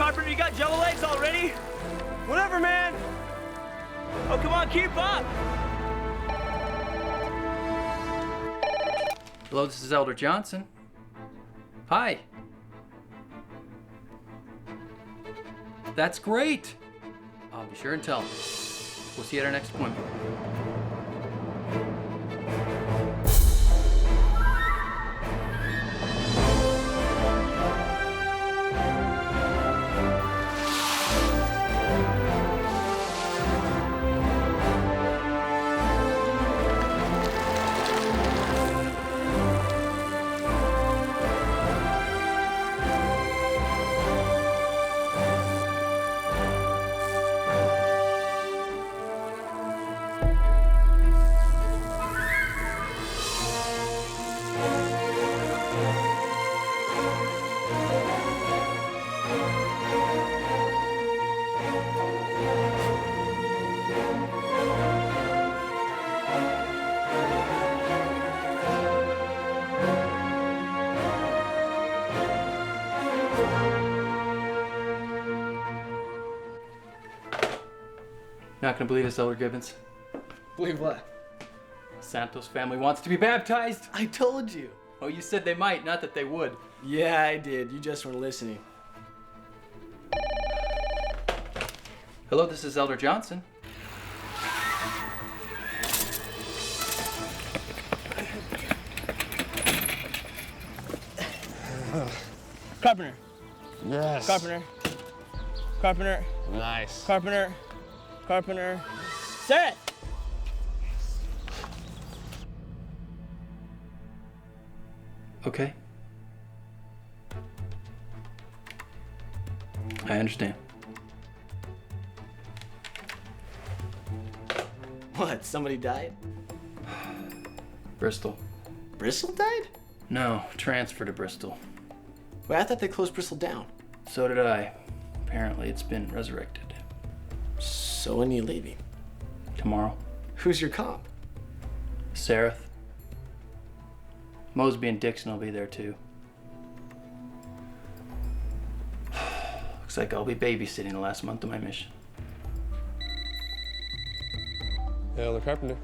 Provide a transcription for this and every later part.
Carpenter, you got jello legs already? Whatever, man. Oh, come on, keep up. Hello, this is Elder Johnson. Hi. That's great. I'll be sure and tell him. We'll see you at our next appointment. Not gonna believe this, Elder Gibbons. Believe what? Santos family wants to be baptized. I told you. Oh, you said they might, not that they would. Yeah, I did. You just weren't listening. Hello, this is Elder Johnson. Carpenter. Yes. Carpenter. Carpenter. Nice. Carpenter. Carpenter. Set! Okay. I understand. What? Somebody died? Bristol. Bristol died? No, transfer to Bristol. Wait, I thought they closed Bristol down. So did I. Apparently it's been resurrected. So when are you leaving? Tomorrow. Who's your comp? Seraph. Mosby and Dixon will be there too. Looks like I'll be babysitting the last month of my mission. Hey, Elder Carpenter.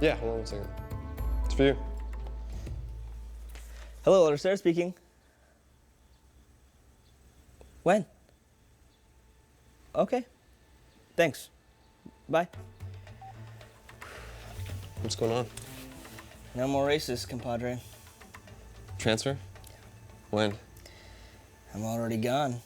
Yeah, hold on 1 second. It's for you. Hello, Elder Sarah speaking. When? Okay. Thanks. Bye. What's going on? No more races, compadre. Transfer? When? I'm already gone.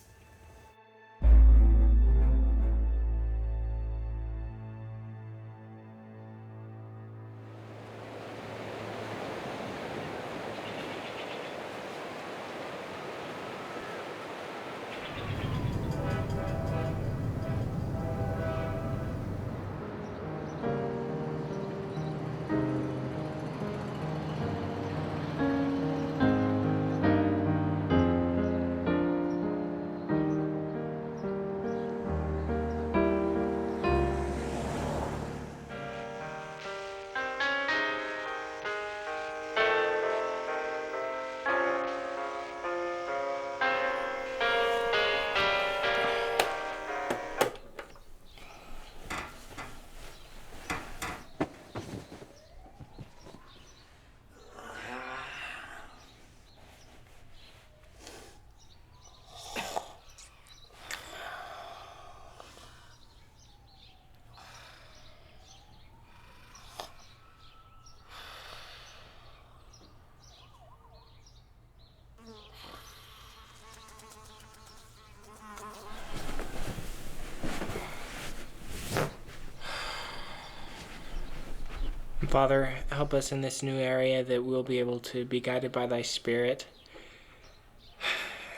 Father, help us in this new area that we'll be able to be guided by thy Spirit.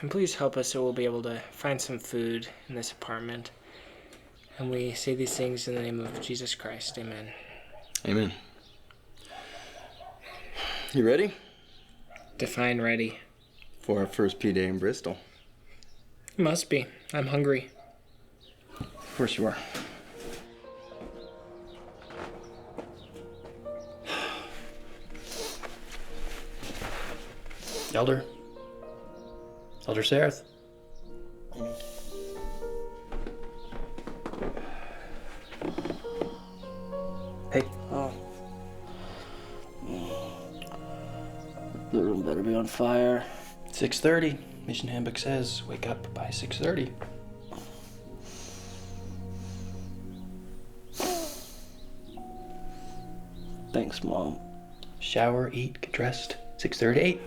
And please help us so we'll be able to find some food in this apartment. And we say these things in the name of Jesus Christ. Amen. Amen. You ready? Define ready. For our first Pidei in Bristol. Must be. I'm hungry. Of course you are. Elder Sareth. better be on fire. 6:30. Mission handbook says wake up by 6:30. Thanks, Mom. Shower, eat, get dressed. 6:30 to 8.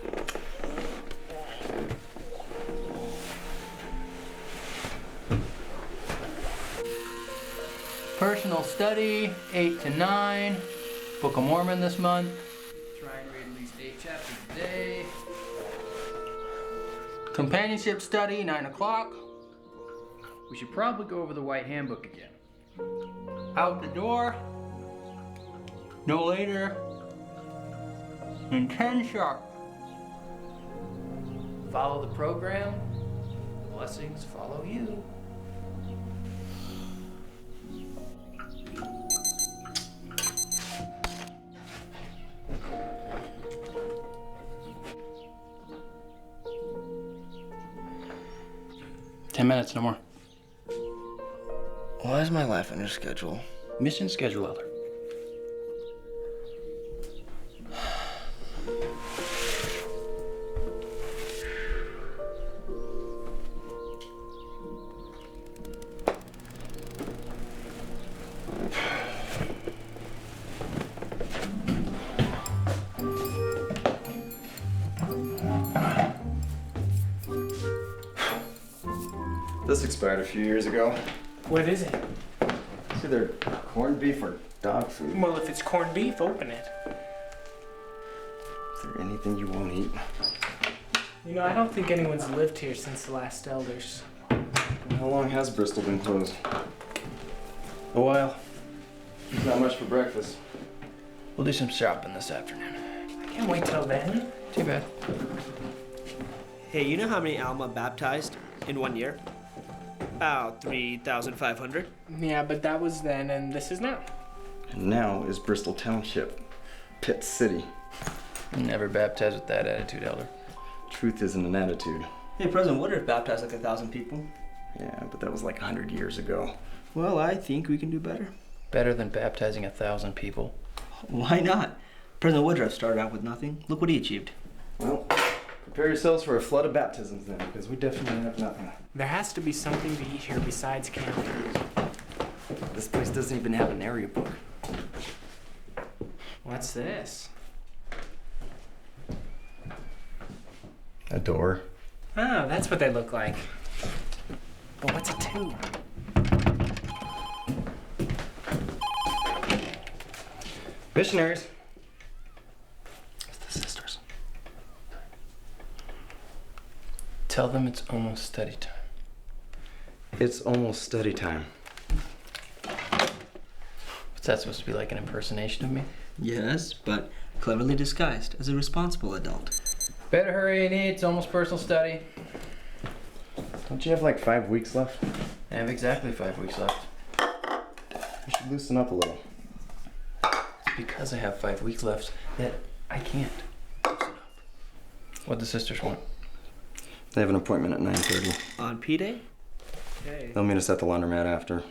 Personal study, 8 to 9. Book of Mormon this month. Try and read at least 8 chapters a day. Companionship study, 9 o'clock. We should probably go over the white handbook again. Out the door, no later than 10 sharp. Follow the program, the blessings follow you. $10, no more. Why is my life on your schedule? Mission schedule, Elder. This expired a few years ago. What is it? It's either corned beef or dog food. Well, if it's corned beef, open it. Is there anything you won't eat? You know, I don't think anyone's lived here since the last elders. How long has Bristol been closed? A while. Not much for breakfast. We'll do some shopping this afternoon. I can't wait till then. Too bad. Hey, you know how many Alma baptized in 1 year? About 3,500. Yeah, but that was then, and this is now. And now is Bristol Township, Pitt City. Never baptized with that attitude, Elder. Truth isn't an attitude. Hey, President Woodruff baptized like 1,000 people. Yeah, but that was like 100 years ago. Well, I think we can do better. Better than baptizing 1,000 people. Why not? President Woodruff started out with nothing. Look what he achieved. Well, prepare yourselves for a flood of baptisms then, because we definitely have nothing. There has to be something to eat here besides candy. This place doesn't even have an area book. What's this? A door. Oh, that's what they look like. But what's a tube? Missionaries. It's the sisters. Tell them it's almost study time. It's almost study time. What's that supposed to be, like an impersonation of me? Yes, but cleverly disguised as a responsible adult. Better hurry and eat, it's almost personal study. Don't you have like 5 weeks left? I have exactly 5 weeks left. You should loosen up a little. It's because I have 5 weeks left that I can't loosen up. What'd the sisters want? They have an appointment at 9:30. On Pidei? Hey. They'll meet us at the laundromat after.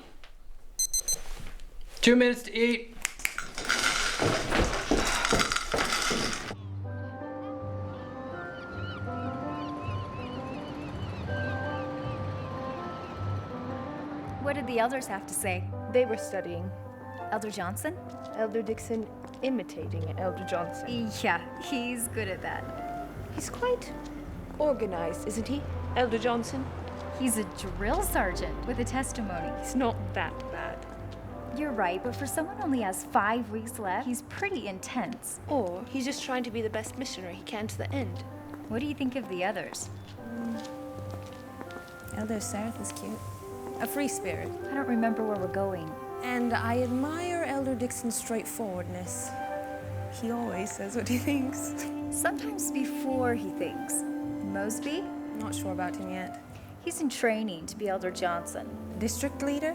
2 minutes to eat. What did the elders have to say? They were studying. Elder Johnson? Elder Dixon imitating Elder Johnson. Yeah, he's good at that. He's quite organized, isn't he, Elder Johnson? He's a drill sergeant with a testimony. He's not that bad. You're right, but for someone who only has 5 weeks left, he's pretty intense. Or he's just trying to be the best missionary he can to the end. What do you think of the others? Elder Sareth is cute. A free spirit. I don't remember where we're going. And I admire Elder Dixon's straightforwardness. He always says what he thinks. Sometimes before he thinks. Mosby? Not sure about him yet. He's in training to be Elder Johnson. District leader?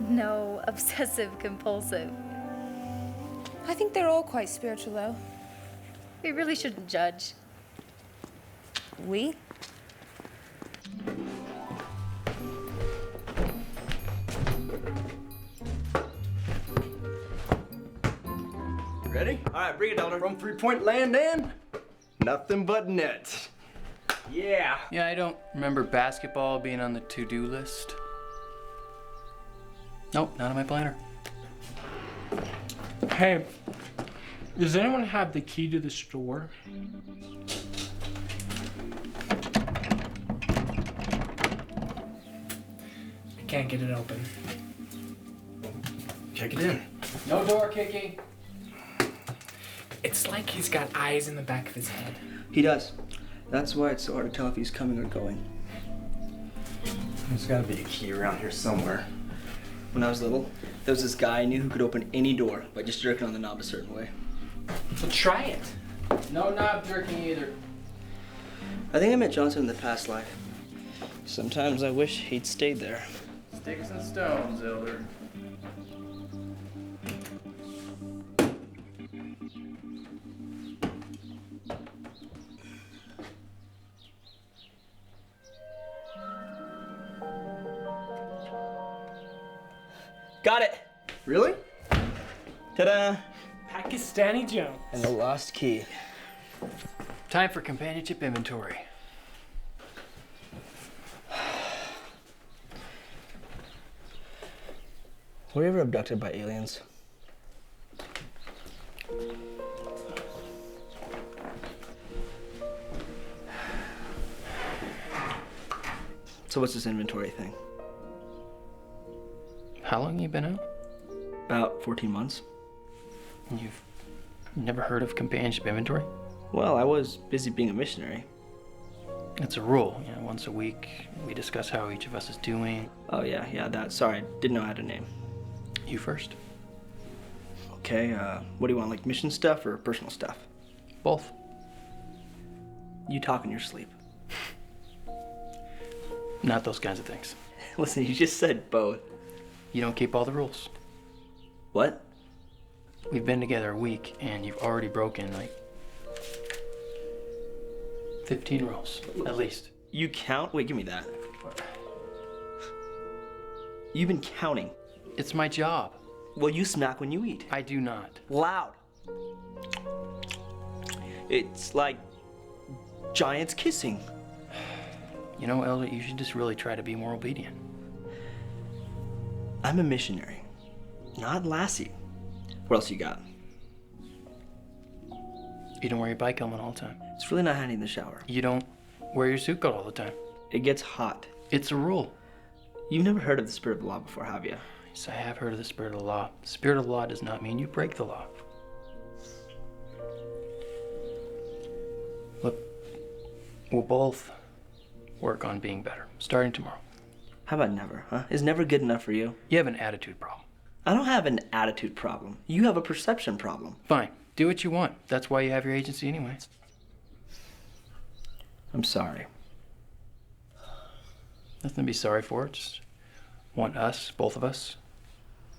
No, obsessive compulsive. I think they're all quite spiritual, though. We really shouldn't judge. We? Ready? All right, bring it, Elder. From 3-point land in. Nothing but nets. Yeah. Yeah, I don't remember basketball being on the to-do list. Nope, not on my planner. Hey, does anyone have the key to the store? I can't get it open. Check it in. No door kicking. It's like he's got eyes in the back of his head. He does. That's why it's so hard to tell if he's coming or going. There's gotta be a key around here somewhere. When I was little, there was this guy I knew who could open any door by just jerking on the knob a certain way. So try it. No knob jerking either. I think I met Johnson in the past life. Sometimes I wish he'd stayed there. Sticks and stones, Elder. Got it! Really? Ta-da! Pakistani Joe. And the lost key. Time for companionship inventory. Were you ever abducted by aliens? So what's this inventory thing? How long you been out? About 14 months. You've never heard of companionship inventory? Well, I was busy being a missionary. It's a rule. You know, once a week, we discuss how each of us is doing. Oh yeah, that. Sorry, I didn't know I had a name. You first. Okay, what do you want, like mission stuff or personal stuff? Both. You talk in your sleep. Not those kinds of things. Listen, you just said both. You don't keep all the rules. What? We've been together a week, and you've already broken, like, 15 rules, at least. You count? Wait, give me that. You've been counting. It's my job. Well, you smack when you eat. I do not. Loud. It's like giants kissing. You know, Elder, you should just really try to be more obedient. I'm a missionary, not Lassie. What else you got? You don't wear your bike helmet all the time. It's really not handy in the shower. You don't wear your suit coat all the time. It gets hot. It's a rule. You've never heard of the spirit of the law before, have you? Yes, I have heard of the spirit of the law. The spirit of the law does not mean you break the law. Look, we'll both work on being better, starting tomorrow. How about never, huh? Is never good enough for you? You have an attitude problem. I don't have an attitude problem. You have a perception problem. Fine. Do what you want. That's why you have your agency anyway. I'm sorry. Nothing to be sorry for. Just want us, both of us,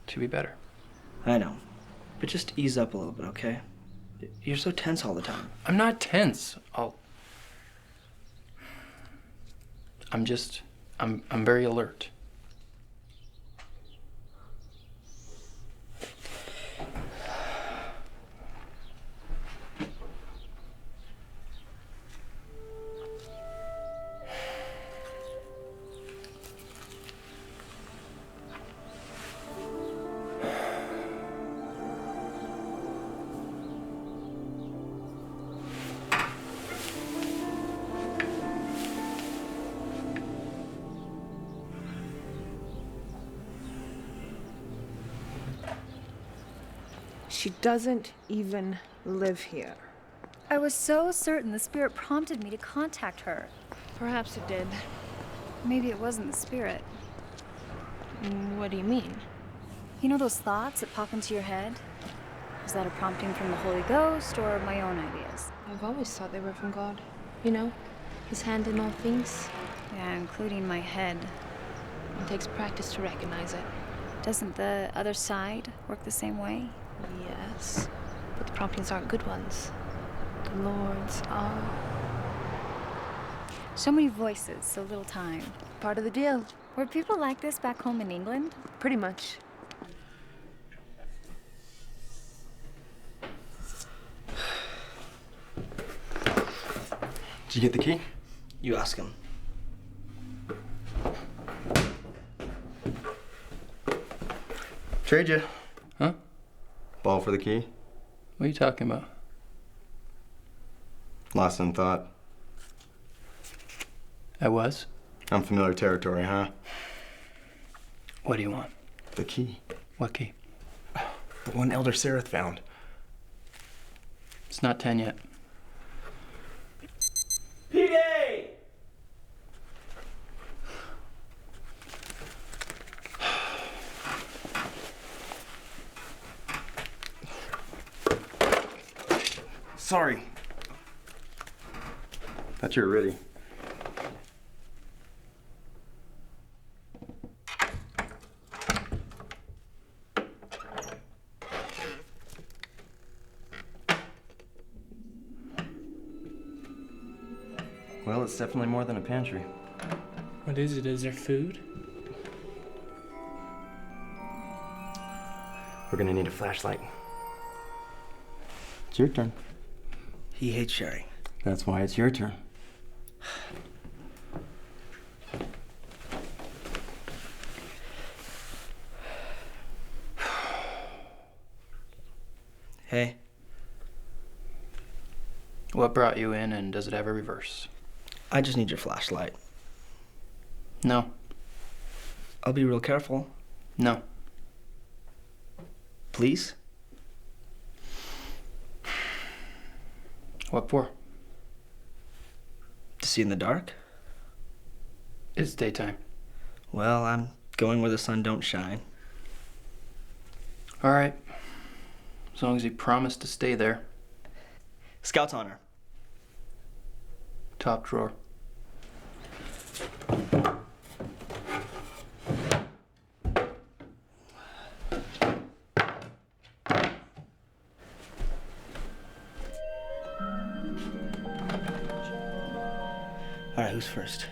to be better. I know. But just ease up a little bit, okay? You're so tense all the time. I'm not tense. I'm very alert. She doesn't even live here. I was so certain the spirit prompted me to contact her. Perhaps it did. Maybe it wasn't the spirit. What do you mean? You know those thoughts that pop into your head? Is that a prompting from the Holy Ghost or my own ideas? I've always thought they were from God. You know, His hand in all things. Yeah, including my head. It takes practice to recognize it. Doesn't the other side work the same way? Yes, but the promptings aren't good ones. The Lord's are. So many voices, so little time. Part of the deal. Were people like this back home in England? Pretty much. Did you get the key? You ask him. Trade you. Huh? Ball for the key. What are you talking about? Lost in thought. I was? Unfamiliar territory, huh? What do you want? The key. What key? The one Elder Sereth found. It's not 10 yet. Pidei! Sorry. Thought you were ready. Well, it's definitely more than a pantry. What is it? Is there food? We're gonna need a flashlight. It's your turn. He hates sharing. That's why it's your turn. Hey, What brought you in, and does it have a reverse? I just need your flashlight. No. I'll be real careful. No. Please? What for? To see in the dark? It's daytime. Well, I'm going where the sun don't shine. All right. As long as you promise to stay there. Scout's honor. Top drawer. All right, who's first?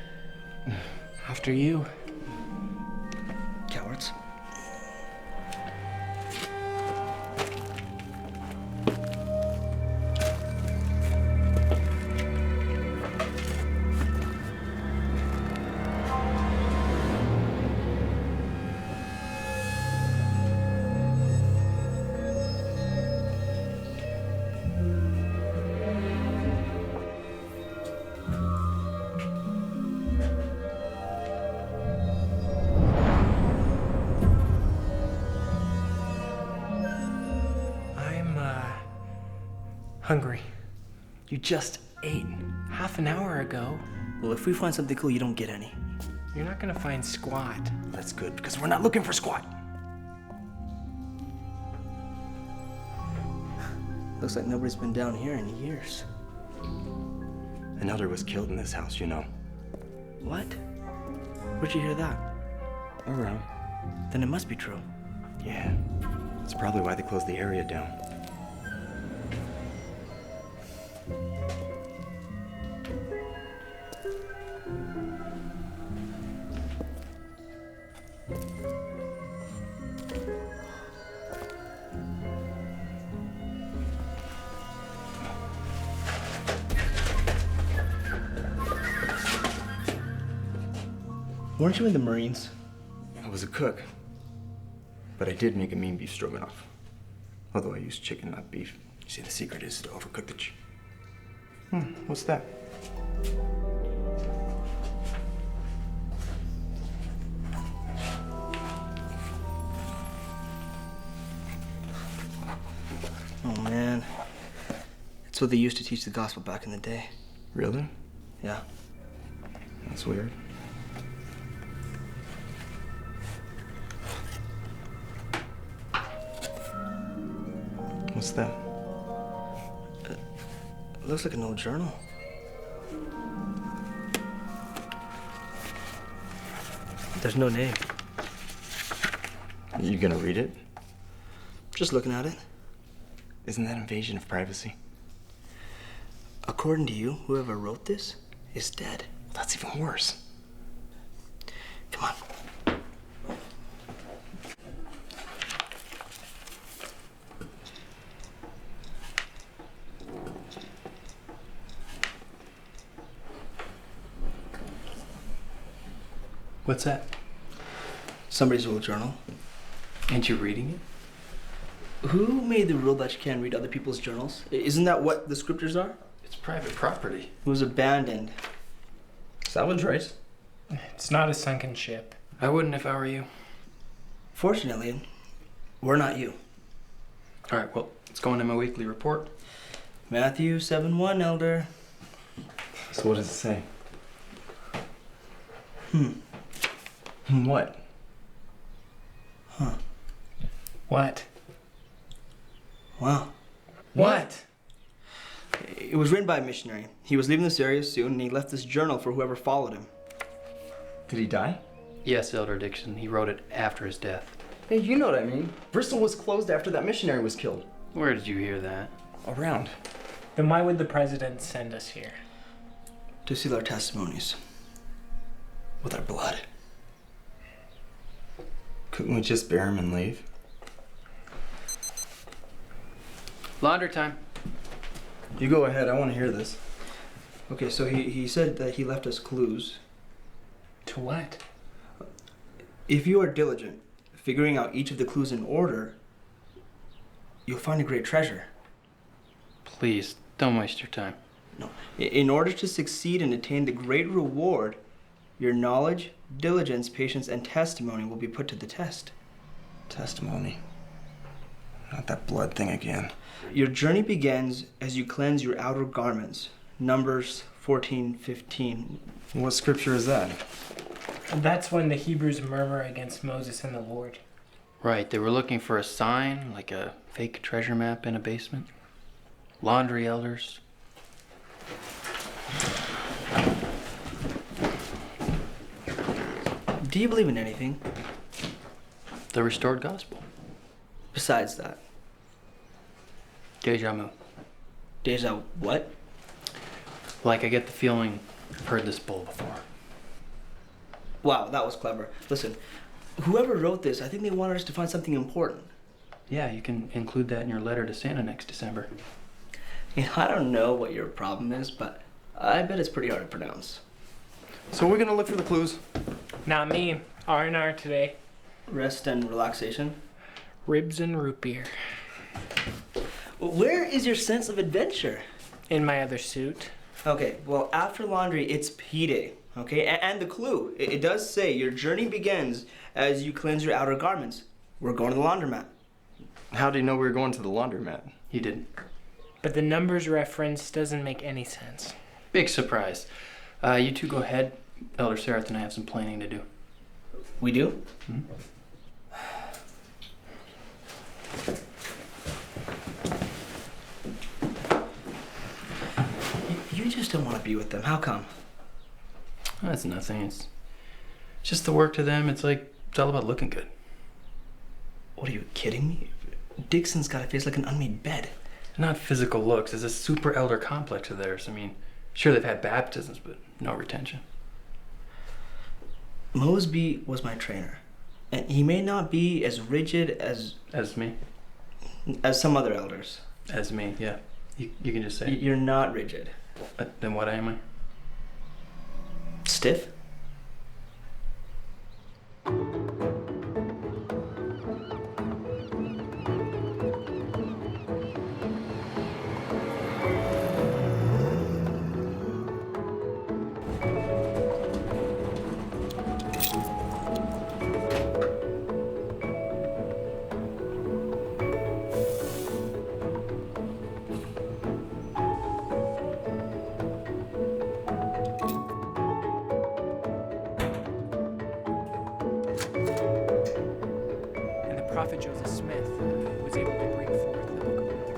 After you. Cowards. Hungry. You just ate. Half an hour ago. Well, if we find something cool, you don't get any. You're not gonna find squat. That's good, because we're not looking for squat. Looks like nobody's been down here in years. An elder was killed in this house, you know. What? Where'd you hear that? Around. Then it must be true. Yeah. That's probably why they closed the area down. Weren't you in the Marines? I was a cook. But I did make a mean beef stroganoff. Although I used chicken, not beef. You see, the secret is to overcook the what's that? Oh, man. It's what they used to teach the gospel back in the day. Really? Yeah. That's weird. What's that? It looks like an old journal. There's no name. You gonna read it? Just looking at it. Isn't that invasion of privacy? According to you, whoever wrote this is dead. That's even worse. Come on. What's that? Somebody's old journal. Ain't you reading it? Who made the rule that you can't read other people's journals? Isn't that what the scriptures are? It's private property. It was abandoned. Salvage rights. It's not a sunken ship. I wouldn't if I were you. Fortunately, we're not you. All right, well, it's going in my weekly report. Matthew 7:1, Elder. So what does it say? What? Huh. What? Wow. What? It was written by a missionary. He was leaving this area soon, and he left this journal for whoever followed him. Did he die? Yes, Elder Dixon. He wrote it after his death. Hey, you know what I mean. Bristol was closed after that missionary was killed. Where did you hear that? Around. Then why would the president send us here? To seal our testimonies with our blood. Couldn't we just bury him and leave? Laundry time. You go ahead, I want to hear this. Okay, so he said that he left us clues. To what? If you are diligent, figuring out each of the clues in order, you'll find a great treasure. Please, don't waste your time. No. In order to succeed and attain the great reward, your knowledge, diligence, patience, and testimony will be put to the test. Testimony. Not that blood thing again. Your journey begins as you cleanse your outer garments. Numbers 14:15. What scripture is that? That's when the Hebrews murmur against Moses and the Lord. Right, they were looking for a sign, like a fake treasure map in a basement. Laundry elders. Do you believe in anything The restored gospel. besides that? Deja vu. Deja what? Like I get the feeling I've heard this bull before. Wow, that was clever. Listen, whoever wrote this, I think they wanted us to find something important. Yeah, you can include that in your letter to Santa next December. You know, I don't know what your problem is, but I bet it's pretty hard to pronounce. So we're gonna look for the clues? Not me. R&R today. Rest and relaxation. Ribs and root beer. Where is your sense of adventure? In my other suit. Okay, well, after laundry, it's Pidei, okay? And the clue, it does say your journey begins as you cleanse your outer garments. We're going to the laundromat. How do you know we were going to the laundromat? He didn't. But the numbers reference doesn't make any sense. Big surprise. You two go ahead. Elder Sarath and I have some planning to do. We do? You just don't want to be with them. How come? That's nothing. It's just the work to them. It's all about looking good. What, are you kidding me? Dixon's got a face like an unmade bed. Not physical looks. It's a super elder complex of theirs. I mean, sure they've had baptisms, but no retention. Mosby was my trainer. And he may not be as rigid as me. As some other elders. As me, yeah. You can just say. You're not rigid. Then what am I? Stiff? Prophet Joseph Smith was able to bring forth the Book of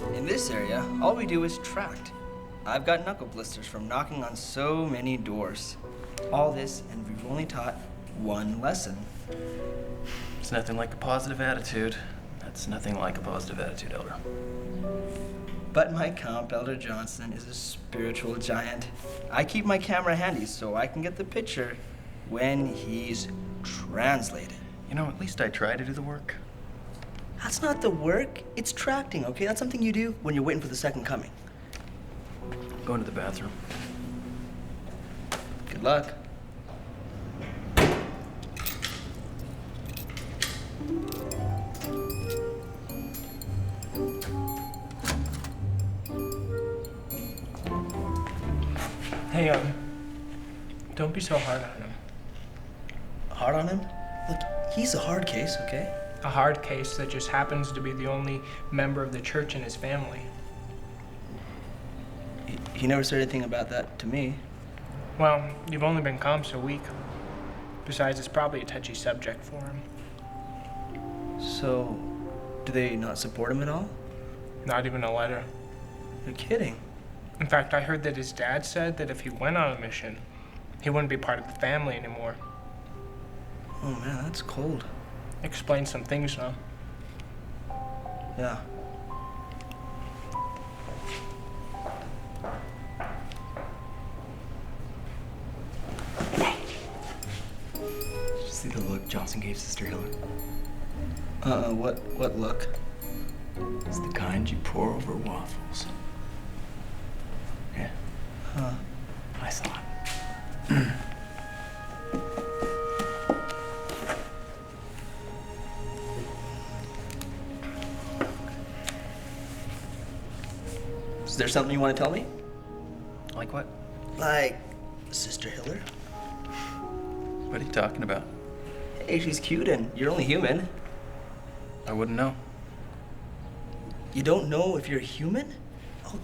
Mormon. In this area, all we do is tract. I've got knuckle blisters from knocking on so many doors. All this, and we've only taught one lesson. It's nothing like a positive attitude. That's nothing like a positive attitude, Elder. But my comp, Elder Johnson, is a spiritual giant. I keep my camera handy so I can get the picture when he's translated. You know, at least I try to do the work. That's not the work, it's tracting, okay? That's something you do when you're waiting for the second coming. go into the bathroom. Good luck. Hey, don't be so hard on him. Hard on him? Look, he's a hard case, okay? A hard case that just happens to be the only member of the church in his family. He never said anything about that to me. Well, you've only been comp's a week. Besides, it's probably a touchy subject for him. So, do they not support him at all? Not even a letter. You're kidding. In fact, I heard that his dad said that if he went on a mission, he wouldn't be part of the family anymore. Oh man, that's cold. Explains some things, though. Yeah. Did you see the look Johnson gave Sister Hiller? What look? It's the kind you pour over waffles. Yeah. Huh. I saw it. Is there something you want to tell me? Like what? Like Sister Hiller? What are you talking about? Hey, she's cute and you're only human. I wouldn't know. You don't know if you're human? Oh,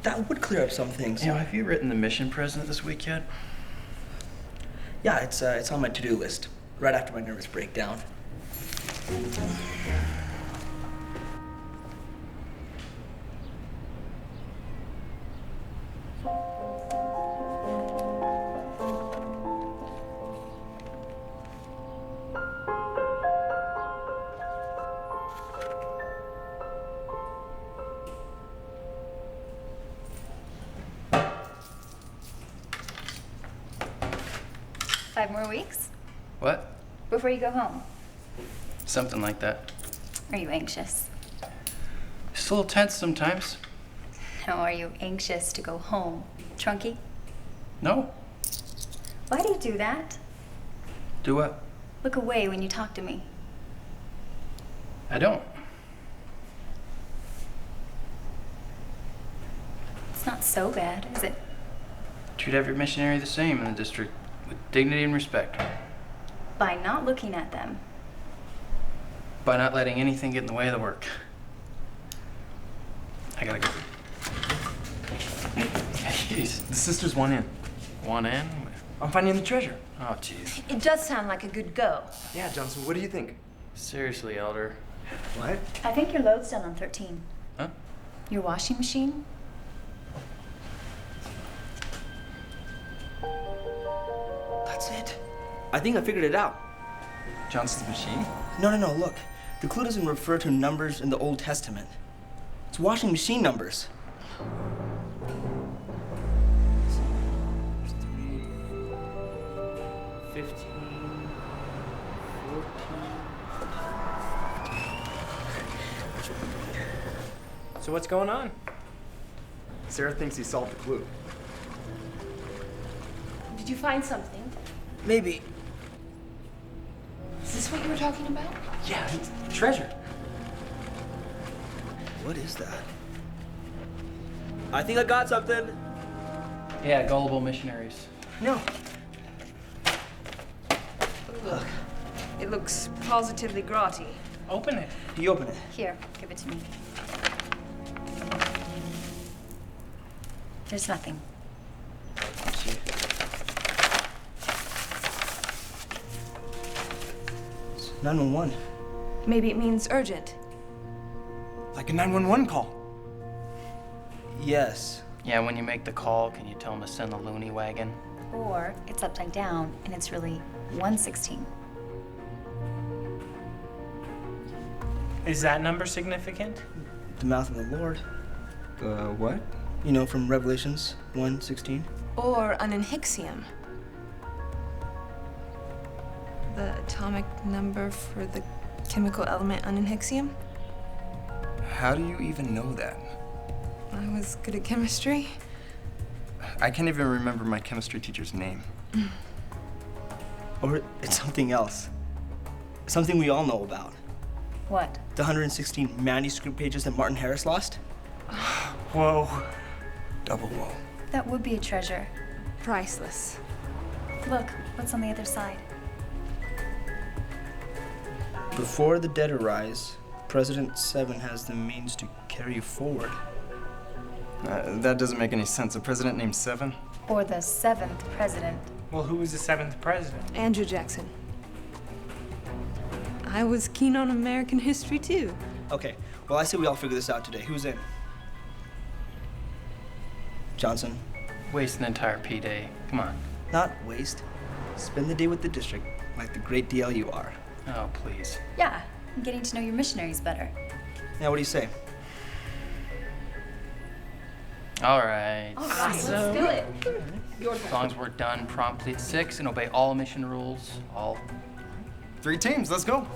that would clear up some things. You know, have you written the mission president this week yet? Yeah, it's on my to-do list. Right after my nervous breakdown. Five more weeks What? before you go home. Something like that. Are you anxious? It's a little tense sometimes. No, are you anxious to go home? Trunky? No. Why do you do that? Do what? Look away when you talk to me. I don't. It's not so bad, is it? Treat every missionary the same in the district with dignity and respect. By not looking at them. By not letting anything get in the way of the work. I gotta go. Hey, the sisters want in. Want in? I'm finding the treasure. Oh, jeez. It does sound like a good go. Yeah, Johnson, what do you think? Seriously, Elder. What? I think your load's done on 13. Huh? Your washing machine? That's it. I think I figured it out. Johnson's machine? No, look. The clue doesn't refer to numbers in the Old Testament. It's washing machine numbers. 15, 14. So what's going on? Sarah thinks he solved the clue. Did you find something? Maybe. Is this what you were talking about? Yeah, it's treasure. What is that? I think I got something. Yeah, gullible missionaries. No. Look, it looks positively grotty. Open it. You open it. Here, give it to me. There's nothing. Let's see. It's 911. Maybe it means urgent. Like a 911 call. Yes. Yeah, when you make the call, can you tell them to send the loony wagon? Or it's upside down and it's really 116. Is that number significant? The mouth of the Lord. What? You know, from Revelations 1:16. Or an anhixium. The atomic number for the chemical element anhixium. How do you even know that? I was good at chemistry. I can't even remember my chemistry teacher's name. Or it's something else. Something we all know about. What? The 116 manuscript pages that Martin Harris lost? Whoa. Double whoa. That would be a treasure. Priceless. Look, what's on the other side? Before the dead arise, President 7 has the means to carry you forward. That doesn't make any sense. A president named 7? Or the 7th president. Well, who was the 7th president? Andrew Jackson. I was keen on American history too. Okay, well, I say we all figure this out today. Who's in? Johnson. Waste an entire Pidei. Come on. Not waste. Spend the day with the district, like the great DL you are. Oh, please. Yeah, I'm getting to know your missionaries better. Now, what do you say? All right. All right, let's do it. As long as we're done promptly at 6 and obey all mission rules, all 3 teams, let's go.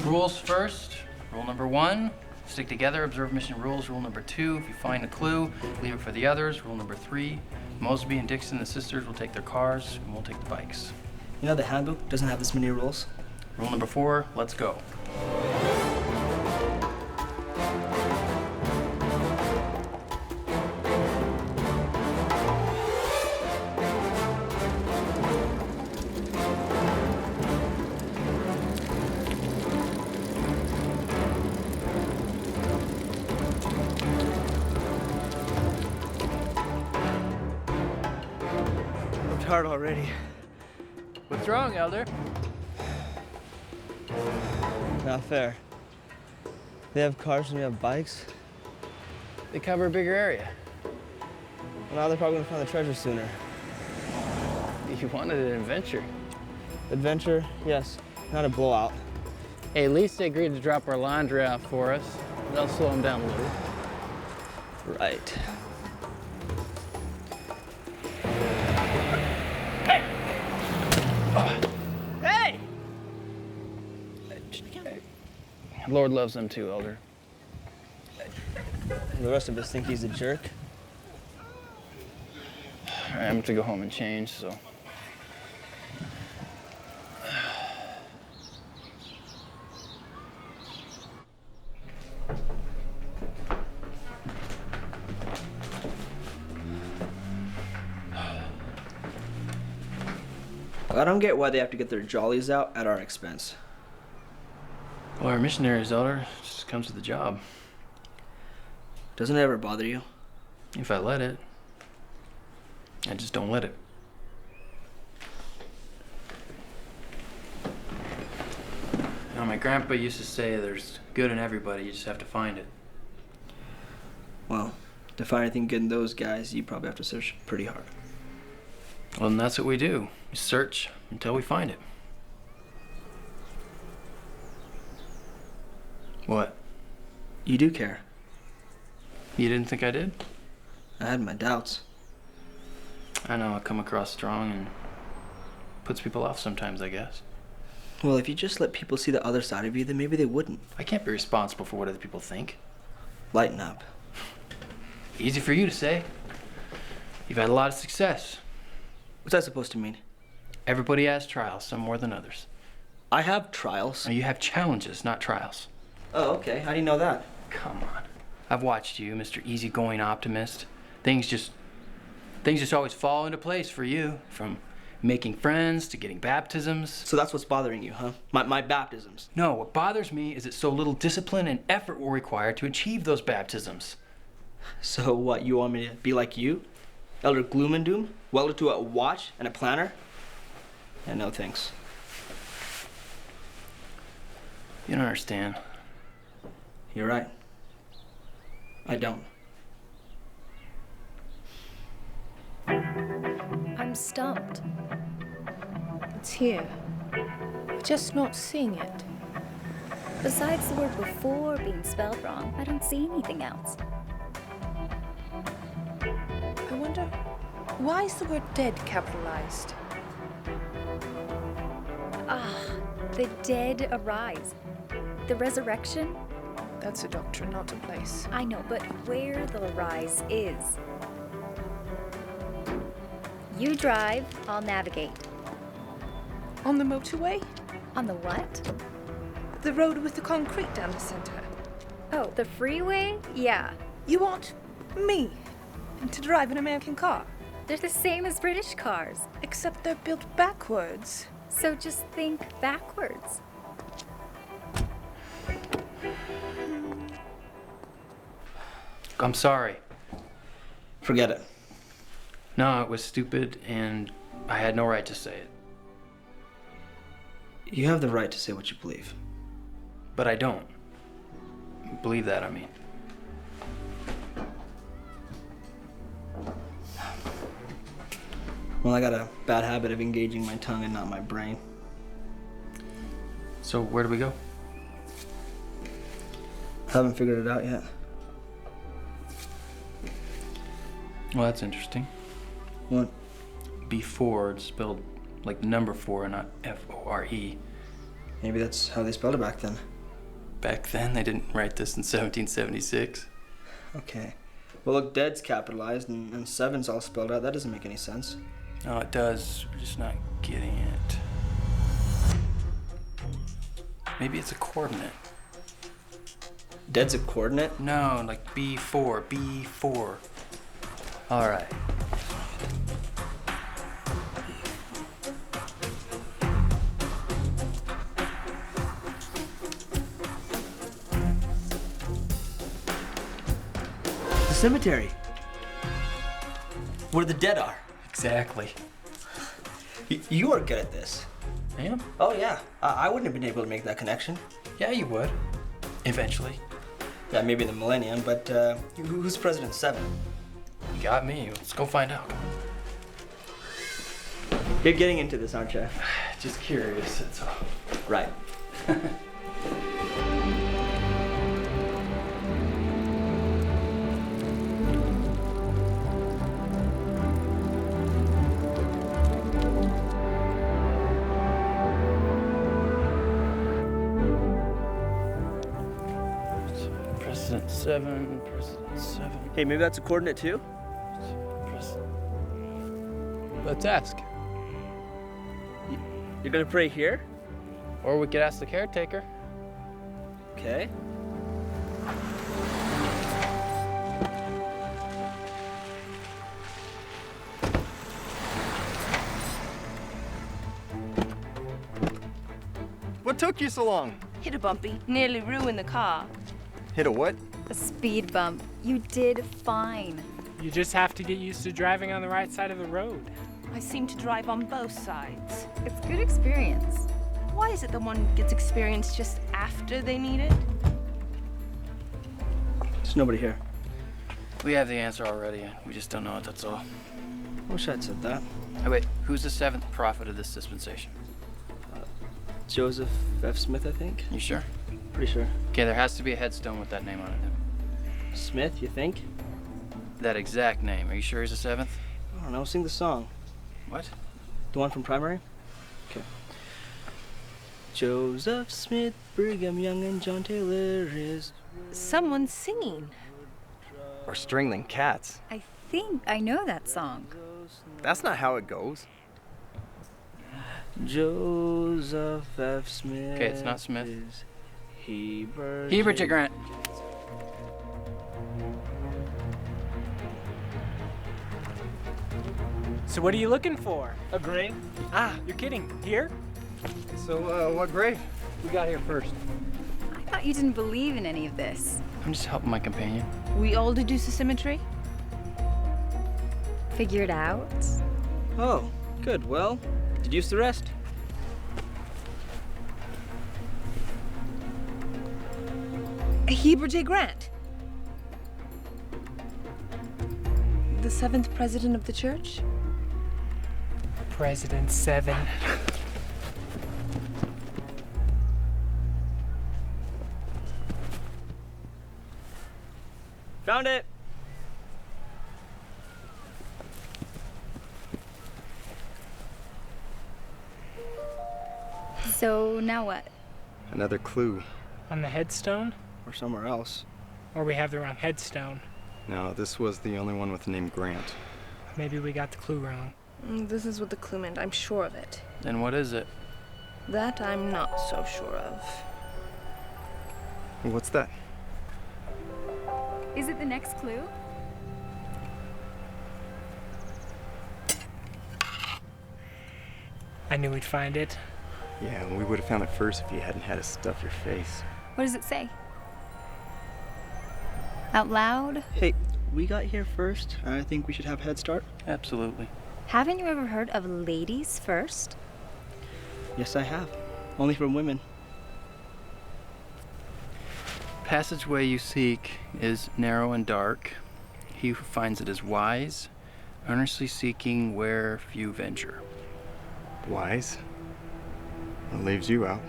rules first. Rule number 1, stick together, observe mission rules. Rule number 2, if you find a clue, leave it for the others. Rule number 3, Mosby and Dixon, the sisters, will take their cars and we'll take the bikes. You know the handbook doesn't have this many rules? Rule number 4, let's go. Worked hard already. What's wrong, Elder? Not fair. They have cars and we have bikes. They cover a bigger area. Well, now they're probably gonna find the treasure sooner. You wanted an adventure. Adventure, yes. Not a blowout. Hey, at least they agreed to drop our laundry off for us. That'll slow them down a little. Right. Hey! Lord loves them too, Elder. The rest of us think he's a jerk. I have to go home and change, so. I don't get why they have to get their jollies out at our expense. Well, our missionaries, Elder, just comes with the job. Doesn't it ever bother you? If I let it. I just don't let it. Now, my grandpa used to say there's good in everybody, you just have to find it. Well, to find anything good in those guys, you probably have to search pretty hard. Well, then that's what we do. We search until we find it. What? You do care. You didn't think I did? I had my doubts. I know I come across strong and puts people off sometimes, I guess. Well, if you just let people see the other side of you, then maybe they wouldn't. I can't be responsible for what other people think. Lighten up. Easy for you to say. You've had a lot of success. What's that supposed to mean? Everybody has trials, some more than others. I have trials. No, you have challenges, not trials. Oh, okay. How do you know that? Come on. I've watched you, Mr. Easygoing Optimist. Things just always fall into place for you, from making friends to getting baptisms. So that's what's bothering you, huh? My baptisms. No, what bothers me is that so little discipline and effort were required to achieve those baptisms. So what, you want me to be like you? Elder Gloom and Doom? Welded to a watch and a planner? And no thanks. You don't understand. You're right. I don't. I'm stumped. It's here. We're just not seeing it. Besides the word before being spelled wrong, I don't see anything else. I wonder, why is the word dead capitalized? Ah, the dead arise. The resurrection? That's a doctrine, not a place. I know, but where the rise is. You drive, I'll navigate. On the motorway? On the what? The road with the concrete down the center. Oh, the freeway? Yeah. You want me to drive an American car? They're the same as British cars. Except they're built backwards. So just think backwards. I'm sorry. Forget it. No, it was stupid, and I had no right to say it. You have the right to say what you believe. But I don't. Believe that, I mean. Well, I got a bad habit of engaging my tongue and not my brain. So where do we go? Haven't figured it out yet. Well, that's interesting. What? Before, it's spelled like the number 4 and not F-O-R-E. Maybe that's how they spelled it back then. Back then, they didn't write this in 1776. Okay. Well, look, dead's capitalized and seven's all spelled out. That doesn't make any sense. No, it does. We're just not getting it. Maybe it's a coordinate. Dead's a coordinate? No, like B4, B4. All right. The cemetery. Where the dead are. Exactly. You are good at this. I am? Oh, yeah. I wouldn't have been able to make that connection. Yeah, you would. Eventually. Yeah, maybe in the millennium, but who's President 7? You got me. Let's go find out. You're getting into this, aren't you? Just curious, that's all. Right. President 7, President 7. Hey, maybe that's a coordinate too? Let's ask. You're gonna pray here? Or we could ask the caretaker. Okay. What took you so long? Hit a bumpy, nearly ruined the car. Hit a what? A speed bump. You did fine. You just have to get used to driving on the right side of the road. I seem to drive on both sides. It's good experience. Why is it that one gets experience just after they need it? There's nobody here. We have the answer already. We just don't know it, that's all. Wish I'd said that. Hey, wait, who's the 7th prophet of this dispensation? Joseph F. Smith, I think? You sure? Pretty sure. Okay, there has to be a headstone with that name on it. Smith, you think? That exact name. Are you sure he's the 7th? I don't know. Sing the song. What? The one from primary? Okay. Joseph Smith, Brigham Young, and John Taylor is... Someone's singing. Or strangling cats. I think I know that song. That's not how it goes. Joseph F. Smith. Okay, it's not Smith. Is Heber J. Grant. So what are you looking for? A grave? Ah, you're kidding. Here? So, what grave? We got here first. I thought you didn't believe in any of this. I'm just helping my companion. We all deduce the symmetry? Figure it out? Oh, good. Well, deduce the rest. Heber J. Grant. The 7th president of the church? President 7. Found it. So now what? Another clue. On the headstone? Or somewhere else. Or we have the wrong headstone. No, this was the only one with the name Grant. Maybe we got the clue wrong. This is what the clue meant, I'm sure of it. Then what is it? That I'm not so sure of. What's that? Is it the next clue? I knew we'd find it. Yeah, we would have found it first if you hadn't had to stuff your face. What does it say? Out loud? Hey, we got here first. I think we should have a head start. Absolutely. Haven't you ever heard of ladies first? Yes, I have. Only from women. Passageway you seek is narrow and dark. He who finds it is wise, earnestly seeking where few venture. Wise? It leaves you out.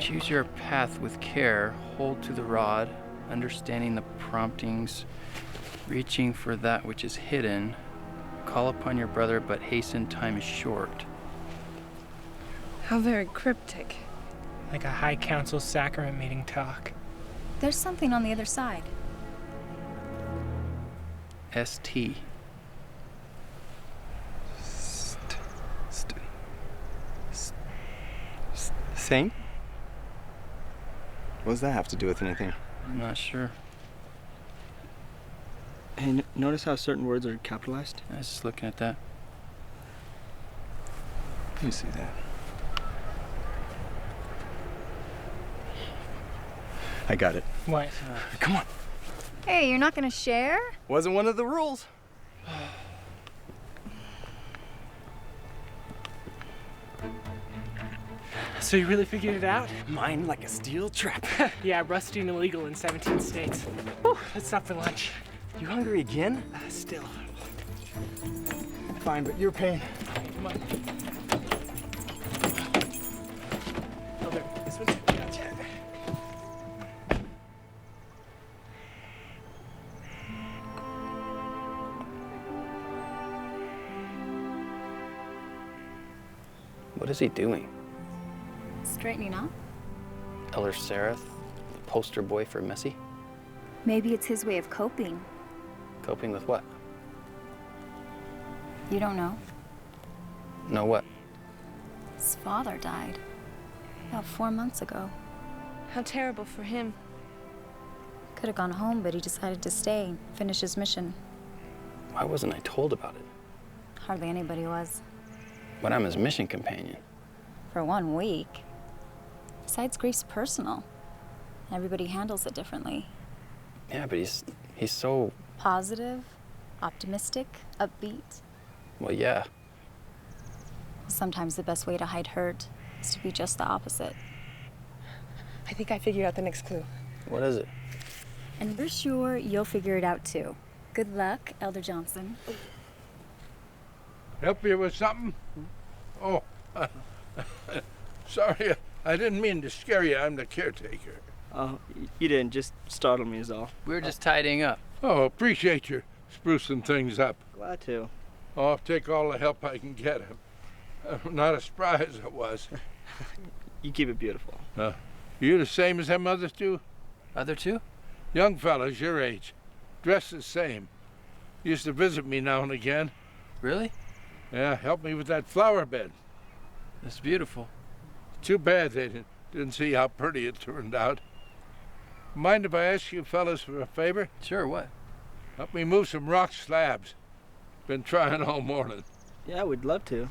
Choose your path with care, hold to the rod, understanding the promptings, reaching for that which is hidden. Call upon your brother, but hasten, time is short. How very cryptic. Like a high council sacrament meeting talk. There's something on the other side. ST. Saint? What does that have to do with anything? I'm not sure. Hey, notice how certain words are capitalized? I was just looking at that. You see that? I got it. What? Come on. Hey, you're not gonna share? Wasn't one of the rules. So you really figured it out? Mine like a steel trap. Yeah, rusty and illegal in 17 states. Whew, let's stop for lunch. You hungry again? Still. Fine, but you're paying. Come on. Oh, there. This one's gotcha. What is he doing? Straightening up? Elder Seraph, the poster boy for Messy? Maybe it's his way of coping. Coping with what? You don't know. No what? His father died about 4 months ago. How terrible for him. Could have gone home, but he decided to stay and finish his mission. Why wasn't I told about it? Hardly anybody was. But I'm his mission companion. For 1 week. Besides, grief's personal. Everybody handles it differently. Yeah, but he's so... Positive, optimistic, upbeat. Well, yeah. Sometimes the best way to hide hurt is to be just the opposite. I think I figured out the next clue. What is it? And we're sure you'll figure it out too. Good luck, Elder Johnson. Help you with something? Oh, sorry, I didn't mean to scare you. I'm the caretaker. Oh, you didn't. Just startle me is all. We're just tidying up. Oh, appreciate you sprucing things up. Glad to. Oh, I'll take all the help I can get. I'm not as spry as I was. You keep it beautiful. You the same as them others two? Other two? Young fellas your age. Dressed the same. Used to visit me now and again. Really? Yeah, help me with that flower bed. That's beautiful. Too bad they didn't see how pretty it turned out. Mind if I ask you fellas for a favor? Sure, what? Help me move some rock slabs. Been trying all morning. Yeah, we'd love to.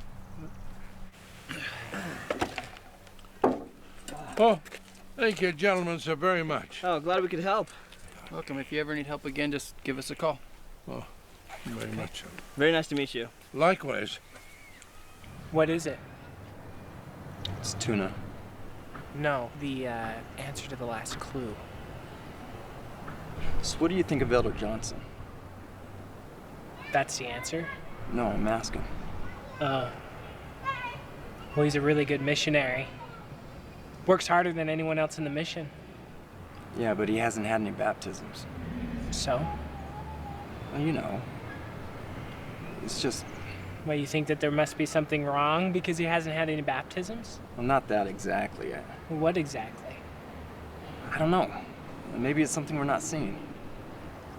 Oh, thank you gentlemen so very much. Oh, glad we could help. Welcome. If you ever need help again, just give us a call. Oh, very much. Very nice to meet you. Likewise. What is it? It's tuna. No, the answer to the last clue. So what do you think of Elder Johnson? That's the answer? No, I'm asking. Oh. Well, he's a really good missionary. Works harder than anyone else in the mission. Yeah, but he hasn't had any baptisms. So? Well, you know. It's just... Well, you think that there must be something wrong because he hasn't had any baptisms? Well, not that exactly. What exactly? I don't know. Maybe it's something we're not seeing.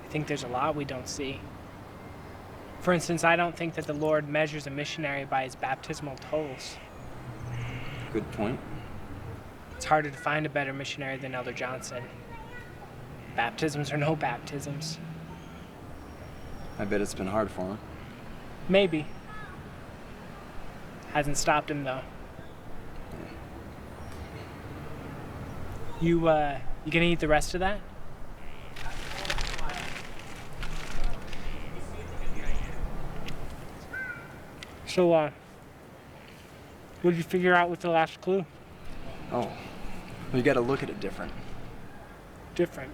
I think there's a lot we don't see. For instance, I don't think that the Lord measures a missionary by his baptismal totals. Good point. It's harder to find a better missionary than Elder Johnson. Baptisms or no baptisms. I bet it's been hard for him. Maybe. Hasn't stopped him, though. You gonna eat the rest of that? So, what did you figure out with the last clue? Oh, well, you gotta look at it different. Different?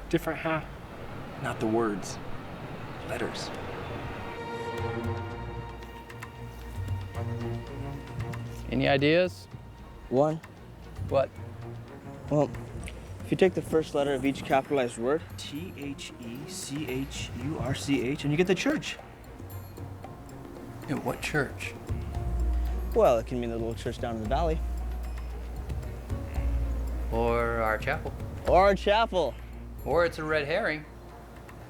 Different how? Not the words. Letters. Any ideas? One. What? Well, if you take the first letter of each capitalized word, T-H-E-C-H-U-R-C-H, and you get the church. In what church? Well, it can mean the little church down in the valley. Or our chapel. Or our chapel. Or it's a red herring.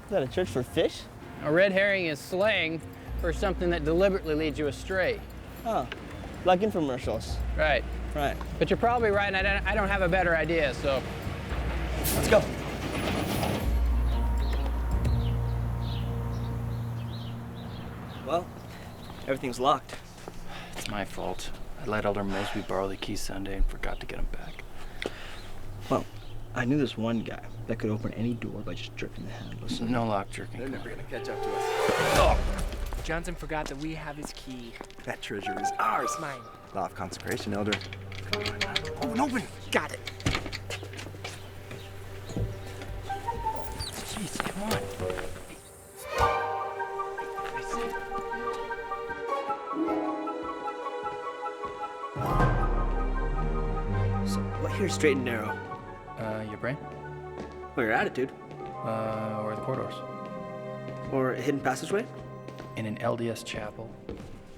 Is that a church for fish? A red herring is slang for something that deliberately leads you astray. Oh, like infomercials. Right. Right. But you're probably right, and I don't have a better idea, so. Let's go. Well, everything's locked. It's my fault. I let Elder Mosby borrow the keys Sunday and forgot to get them back. Well, I knew this one guy that could open any door by just jerking the handle. So No lock jerking. They're never gonna catch up to us. Oh, Johnson forgot that we have his key. That treasure is ours. It's mine. Law of consecration, Elder. oh, no, but got it. Jeez, come on. So, what here's straight and narrow? Your brain? Or your attitude? Or the corridors. Or a hidden passageway? In an LDS chapel.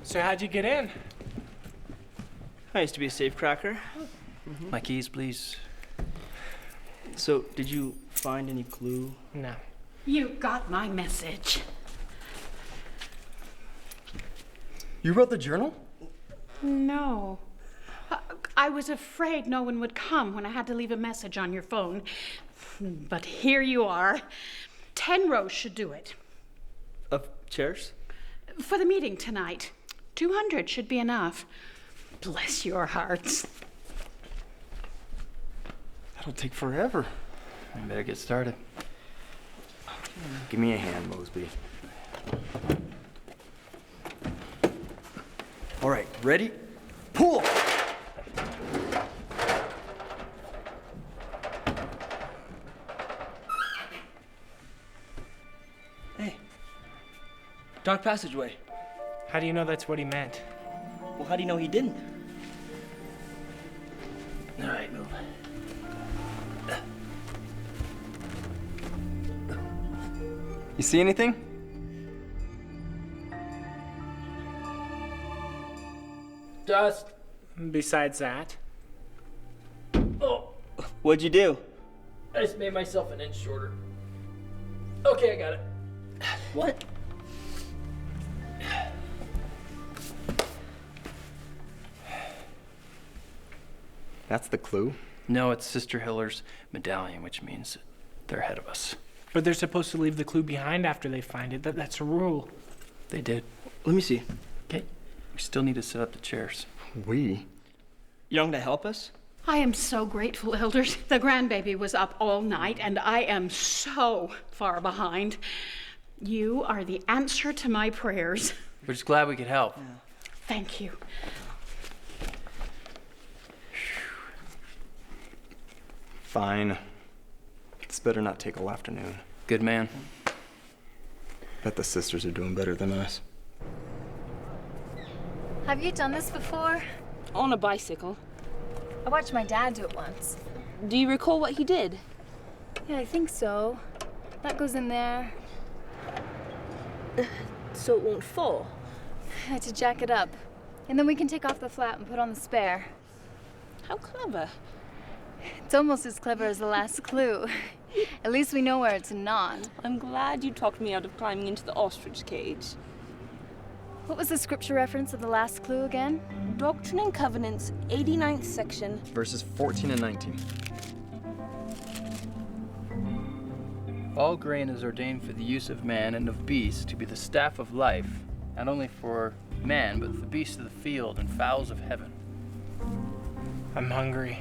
So how'd you get in? I used to be a safecracker. My keys, please. So, did you find any clue? No. You got my message. You wrote the journal? No. I was afraid no one would come when I had to leave a message on your phone. But here you are. 10 rows should do it. Of chairs? For the meeting tonight. 200 should be enough. Bless your hearts. That'll take forever. I better get started. Give me a hand, Mosby. All right, ready? Pull! Hey, dark passageway. How do you know that's what he meant? Well, how do you know he didn't? All right, move. You see anything? Dust. Besides that? Oh, What'd you do? I just made myself an inch shorter. Okay, I got it. What? That's the clue? No, it's Sister Hiller's medallion, which means they're ahead of us. But they're supposed to leave the clue behind after they find it. That's a rule. They did. Let me see. Okay. We still need to set up the chairs. We? Young to help us? I am so grateful, elders. The grandbaby was up all night, and I am so far behind. You are the answer to my prayers. We're just glad we could help. Yeah. Thank you. Fine. This better not take all afternoon. Good man. Bet the sisters are doing better than us. Have you done this before? On a bicycle. I watched my dad do it once. Do you recall what he did? Yeah, I think so. That goes in there. So it won't fall? I had to jack it up. And then we can take off the flap and put on the spare. How clever. It's almost as clever as the last clue. At least we know where it's not. I'm glad you talked me out of climbing into the ostrich cage. What was the scripture reference of the last clue again? Doctrine and Covenants, 89th section. Verses 14 and 19. All grain is ordained for the use of man and of beasts to be the staff of life, not only for man, but for beasts of the field and fowls of heaven. I'm hungry.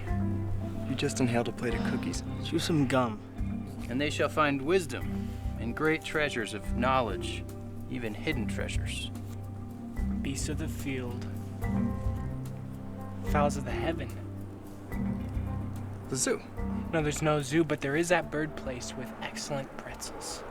You just inhaled a plate of cookies. Chew some gum. And they shall find wisdom and great treasures of knowledge, even hidden treasures. Beasts of the field. Fowls of the heaven. The zoo. No, there's no zoo, but there is that bird place with excellent pretzels.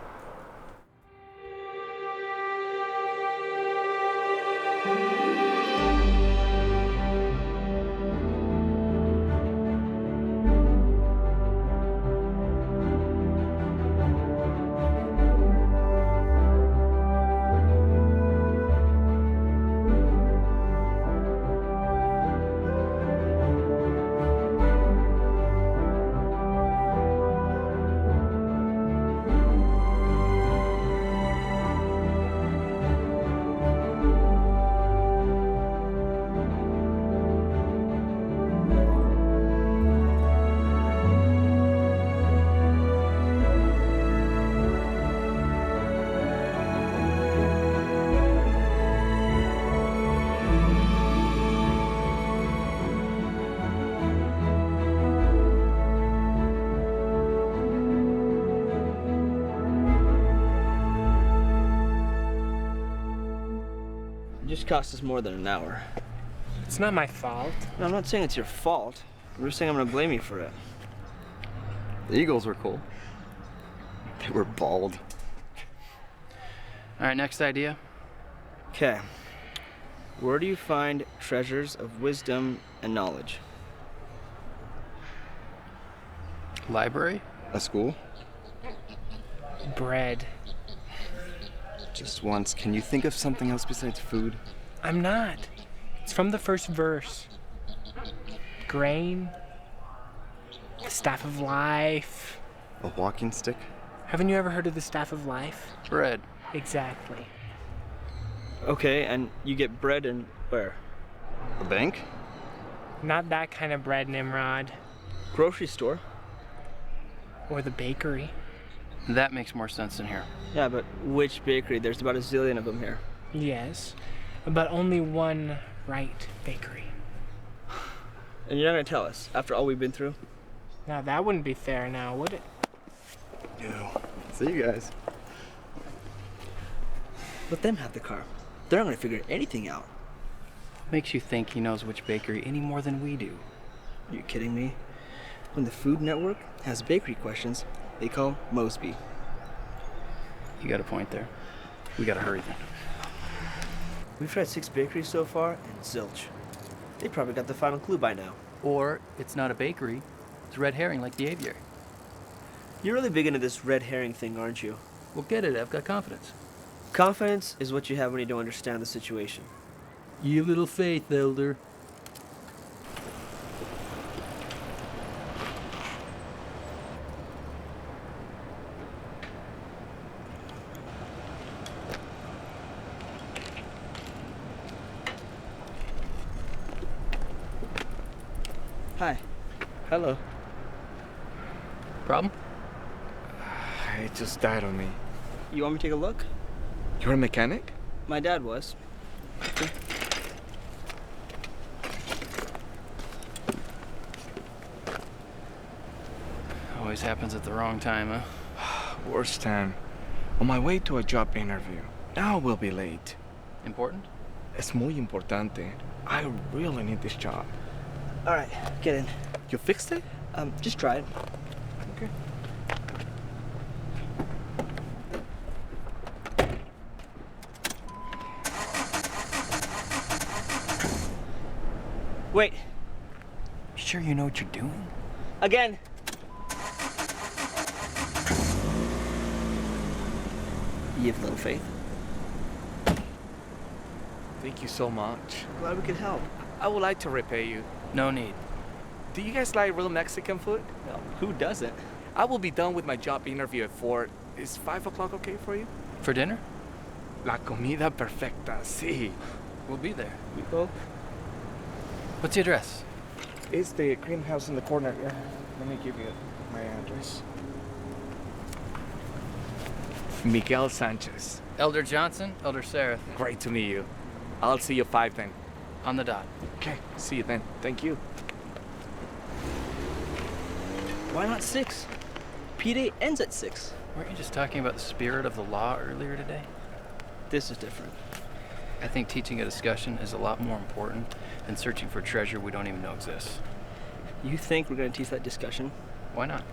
It just cost us more than an hour. It's not my fault. No, I'm not saying it's your fault. I'm just saying I'm gonna blame you for it. The eagles were cool. They were bald. All right, next idea. Okay. Where do you find treasures of wisdom and knowledge? Library? A school? Bread. Just once. Can you think of something else besides food? I'm not. It's from the first verse. Grain. The staff of life. A walking stick? Haven't you ever heard of the staff of life? Bread. Exactly. Okay, and you get bread in where? A bank? Not that kind of bread, Nimrod. Grocery store. Or the bakery. That makes more sense than here. Yeah, but which bakery? There's about a zillion of them here. Yes, but only one right bakery. And you're not gonna tell us, after all we've been through? Now that wouldn't be fair now, would it? No. See you guys. Let them have the car. They're not gonna figure anything out. Makes you think he knows which bakery any more than we do. Are you kidding me? When the Food Network has bakery questions, they call Mosby. You got a point there. We gotta hurry then. We've tried 6 bakeries so far, and zilch. They probably got the final clue by now. Or it's not a bakery, it's red herring like the aviary. You're really big into this red herring thing, aren't you? Well, get it, I've got confidence. Confidence is what you have when you don't understand the situation. You little faith, Elder. Hi. Hello. Problem? It just died on me. You want me to take a look? You're a mechanic? My dad was. Always happens at the wrong time, huh? Worst time. On my way to a job interview. Now we'll be late. Important? Es muy importante. I really need this job. All right, get in. You fixed it? Just try it. Okay. Wait. You sure you know what you're doing? Again. You have little faith. Thank you so much. Glad we could help. I would like to repay you. No need. Do you guys like real Mexican food? Well, who doesn't? I will be done with my job interview at 4. Is 5 o'clock okay for you? For dinner? La comida perfecta, sí. We'll be there. We hope. What's the address? It's the greenhouse in the corner. Yeah. Let me give you my address. Miguel Sanchez. Elder Johnson, Elder Sarah. Great to meet you. I'll see you at 5 then. On the dot. Okay, see you then. Thank you. Why not 6? Pidei ends at 6. Weren't you just talking about the spirit of the law earlier today? This is different. I think teaching a discussion is a lot more important than searching for treasure we don't even know exists. You think we're going to teach that discussion? Why not?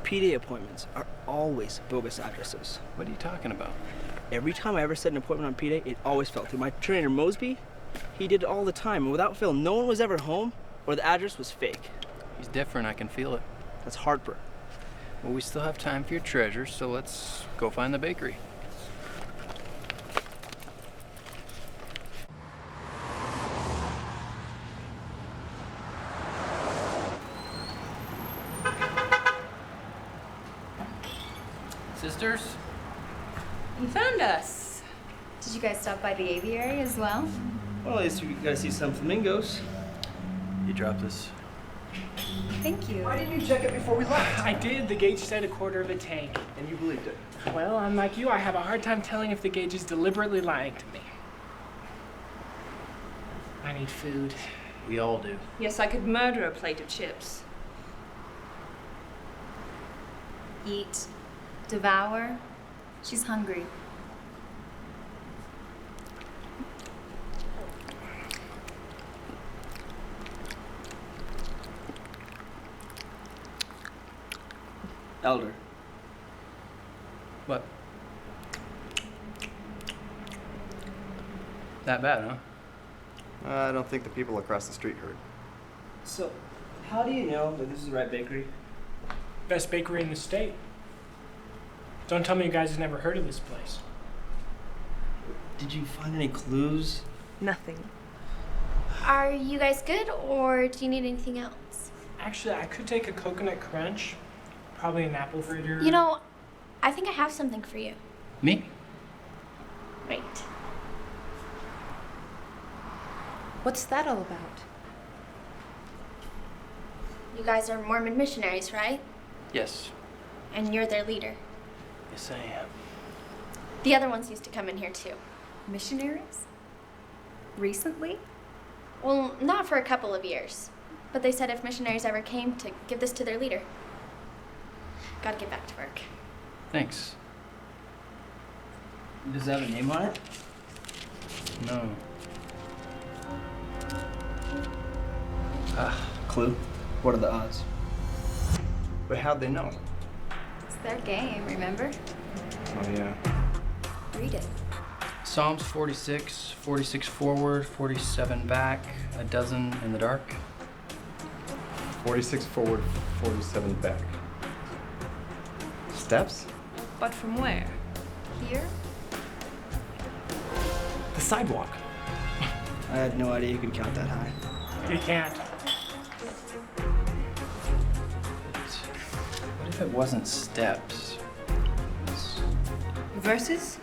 Pidei appointments are always bogus addresses. What are you talking about? Every time I ever set an appointment on Pidei, it always fell through. My trainer, Mosby, he did it all the time, and without fail, no one was ever home, or the address was fake. He's different, I can feel it. That's Harper. Well, we still have time for your treasure, so let's go find the bakery. Sisters? You found us. Did you guys stop by the aviary as well? Well, at least you got to see some flamingos. You dropped this. Thank you. Why didn't you check it before we left? I did. The gauge said 1/4 of a tank. And you believed it. Well, unlike you, I have a hard time telling if the gauge is deliberately lying to me. I need food. We all do. Yes, I could murder a plate of chips. Eat. Devour. She's hungry. Elder. What? That bad, huh? I don't think the people across the street heard. So, how do you know that this is the right bakery? Best bakery in the state. Don't tell me you guys have never heard of this place. Did you find any clues? Nothing. Are you guys good, or do you need anything else? Actually, I could take a coconut crunch. Probably an apple fritter. You know, I think I have something for you. Me? Wait. What's that all about? You guys are Mormon missionaries, right? Yes. And you're their leader. Yes, I am. The other ones used to come in here too. Missionaries? Recently? Well, not for a couple of years. But they said if missionaries ever came, to give this to their leader. Gotta get back to work. Thanks. Does it have a name on it? No. Clue? What are the odds? But how'd they know? It's their game, remember? Oh, yeah. Read it. Psalms 46, 46 forward, 47 back, a dozen in the dark. 46 forward, 47 back. Steps? But from where? Here? The sidewalk. I had no idea you could count that high. You can't. What if it wasn't steps? Verses?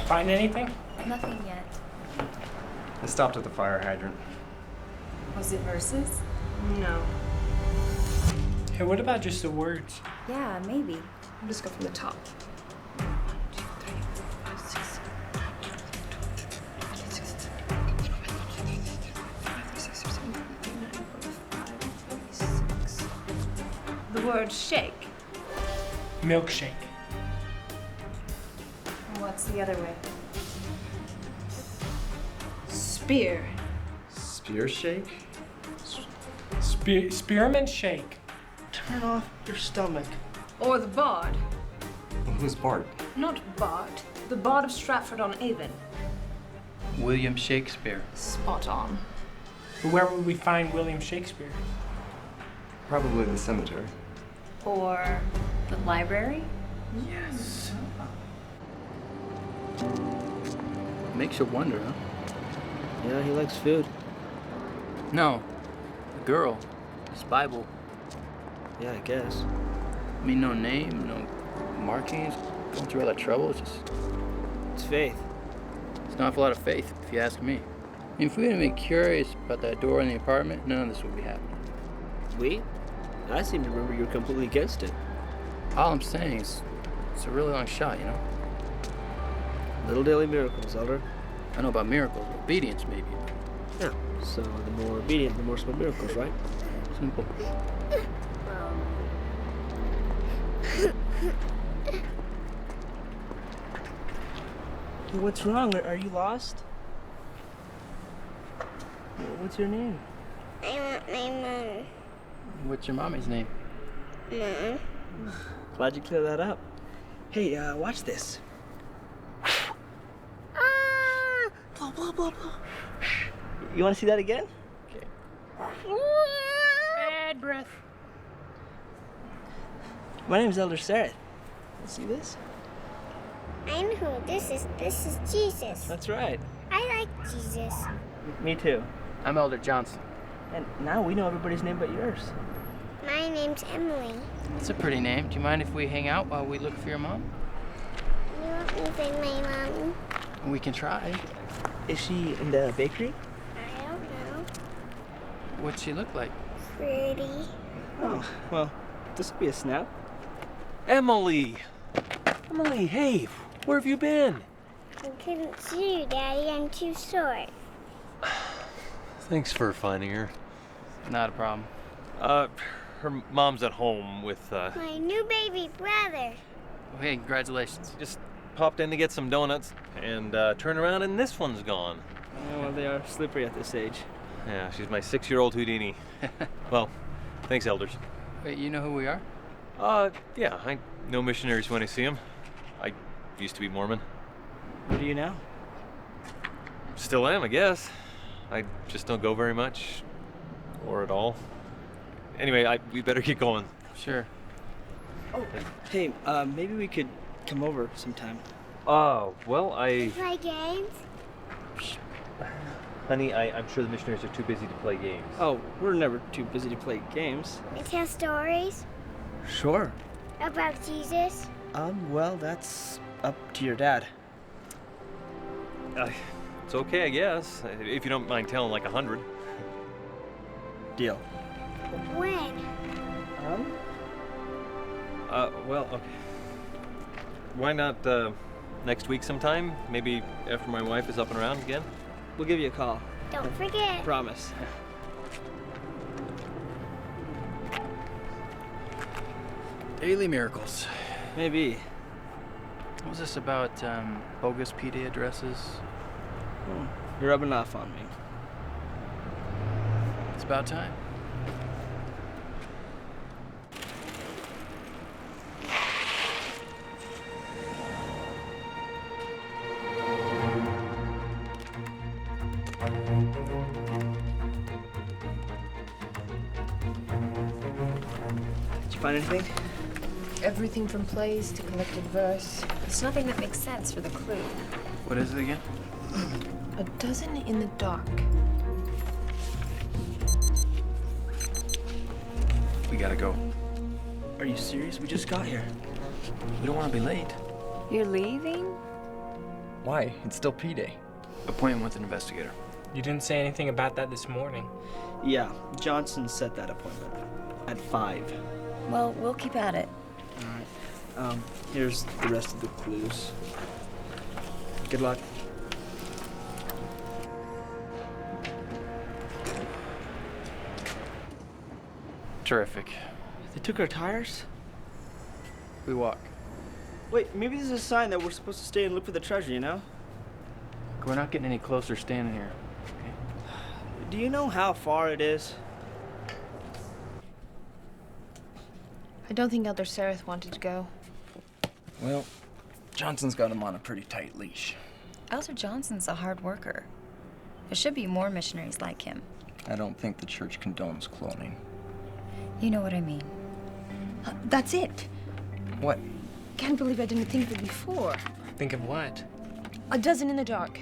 Find anything? Nothing yet. I stopped at the fire hydrant. Was it verses? No. Hey, what about just the words? Yeah, maybe. I'll just go from the top. 1, 2, 3, 4, 5, 6, 7, 8, 9, 6. The word shake. Milkshake. What's the other way? Spear. Spear shake? Spearmint shake. Turn off your stomach. Or the bard. Well, who's Bart? Not Bart. The Bard of Stratford-on-Avon. William Shakespeare. Spot on. But where would we find William Shakespeare? Probably the cemetery. Or the library? Yes. Makes you wonder, huh? Yeah, he likes food. No. The girl. His Bible. Yeah, I guess. I mean, no name, no markings. Going through all that trouble, It's faith. It's an awful lot of faith, if you ask me. I mean, if we hadn't been curious about that door in the apartment, none of this would be happening. We? I seem to remember you were completely against it. All I'm saying is, it's a really long shot, you know? Little daily miracles, Elder. I know about miracles, obedience maybe. Yeah, so the more obedient, the more small miracles, right? Simple. Hey, what's wrong? Are you lost? What's your name? I want my mom. What's your mommy's name? Mom. Glad you cleared that up. Hey, watch this. Blah, blah, blah, blah. You want to see that again? Okay. Bad breath. My name's Elder Sareth. See this? I know who this is. This is Jesus. That's right. I like Jesus. Me too. I'm Elder Johnson. And now we know everybody's name but yours. My name's Emily. That's a pretty name. Do you mind if we hang out while we look for your mom? You want me to bring my mom? We can try. Is she in the bakery? I don't know. What's she look like? Pretty. Oh, well, this will be a snap. Emily! Emily, hey, where have you been? I couldn't see you, Daddy. I'm too short. Thanks for finding her. Not a problem. Her mom's at home with, My new baby brother. Oh, hey, congratulations. Just popped in to get some donuts and turn around and this one's gone. Oh, well, they are slippery at this age. Yeah, she's my 6-year-old Houdini. Well, thanks, elders. Wait, you know who we are? Yeah, I know missionaries when I see them. I used to be Mormon. What do you now? Still am, I guess. I just don't go very much, or at all. Anyway, we better get going. Sure. Oh, hey, maybe we could come over sometime. Well, Play games? Honey, I'm sure the missionaries are too busy to play games. Oh, we're never too busy to play games. We tell stories? Sure. About Jesus? Well, that's up to your dad. It's okay, I guess, if you don't mind telling like 100. Deal. When? Well, okay. Why not, next week sometime? Maybe after my wife is up and around again? We'll give you a call. Don't forget. Promise. Daily miracles. Maybe. What was this about, bogus Pidei addresses? You're rubbing off on me. It's about time. Did you find anything? Everything from plays to collected verse. There's nothing that makes sense for the clue. What is it again? A dozen in the dark. We gotta go. Are you serious? We just got here. We don't want to be late. You're leaving? Why? It's still Pidei. Appointment with an investigator. You didn't say anything about that this morning. Yeah, Johnson set that appointment at 5. Well, we'll keep at it. All right. Here's the rest of the clues. Good luck. Terrific. They took our tires? We walk. Wait, maybe this is a sign that we're supposed to stay and look for the treasure, you know? We're not getting any closer standing here. Okay? Do you know how far it is? I don't think Elder Sareth wanted to go. Well, Johnson's got him on a pretty tight leash. Elder Johnson's a hard worker. There should be more missionaries like him. I don't think the church condones cloning. You know what I mean. That's it. What? Can't believe I didn't think of it before. Think of what? A dozen in the dark.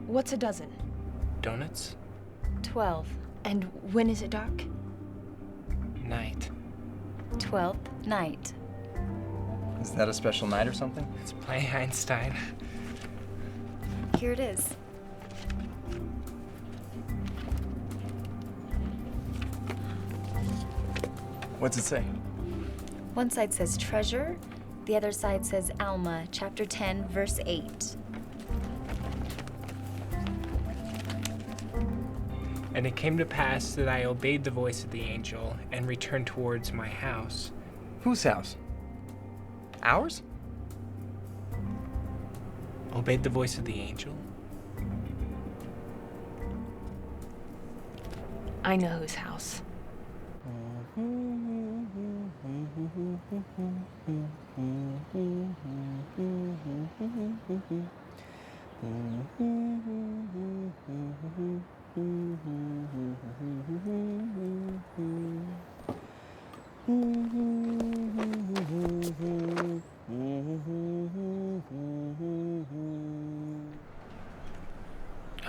What's a dozen? Donuts? 12. And when is it dark? Night. 12th night. Is that a special night or something? Let's play Einstein. Here it is. What's it say? One side says treasure, the other side says Alma, chapter 10, verse 8. And it came to pass that I obeyed the voice of the angel and returned towards my house. Whose house? Ours? Obeyed the voice of the angel? I know whose house.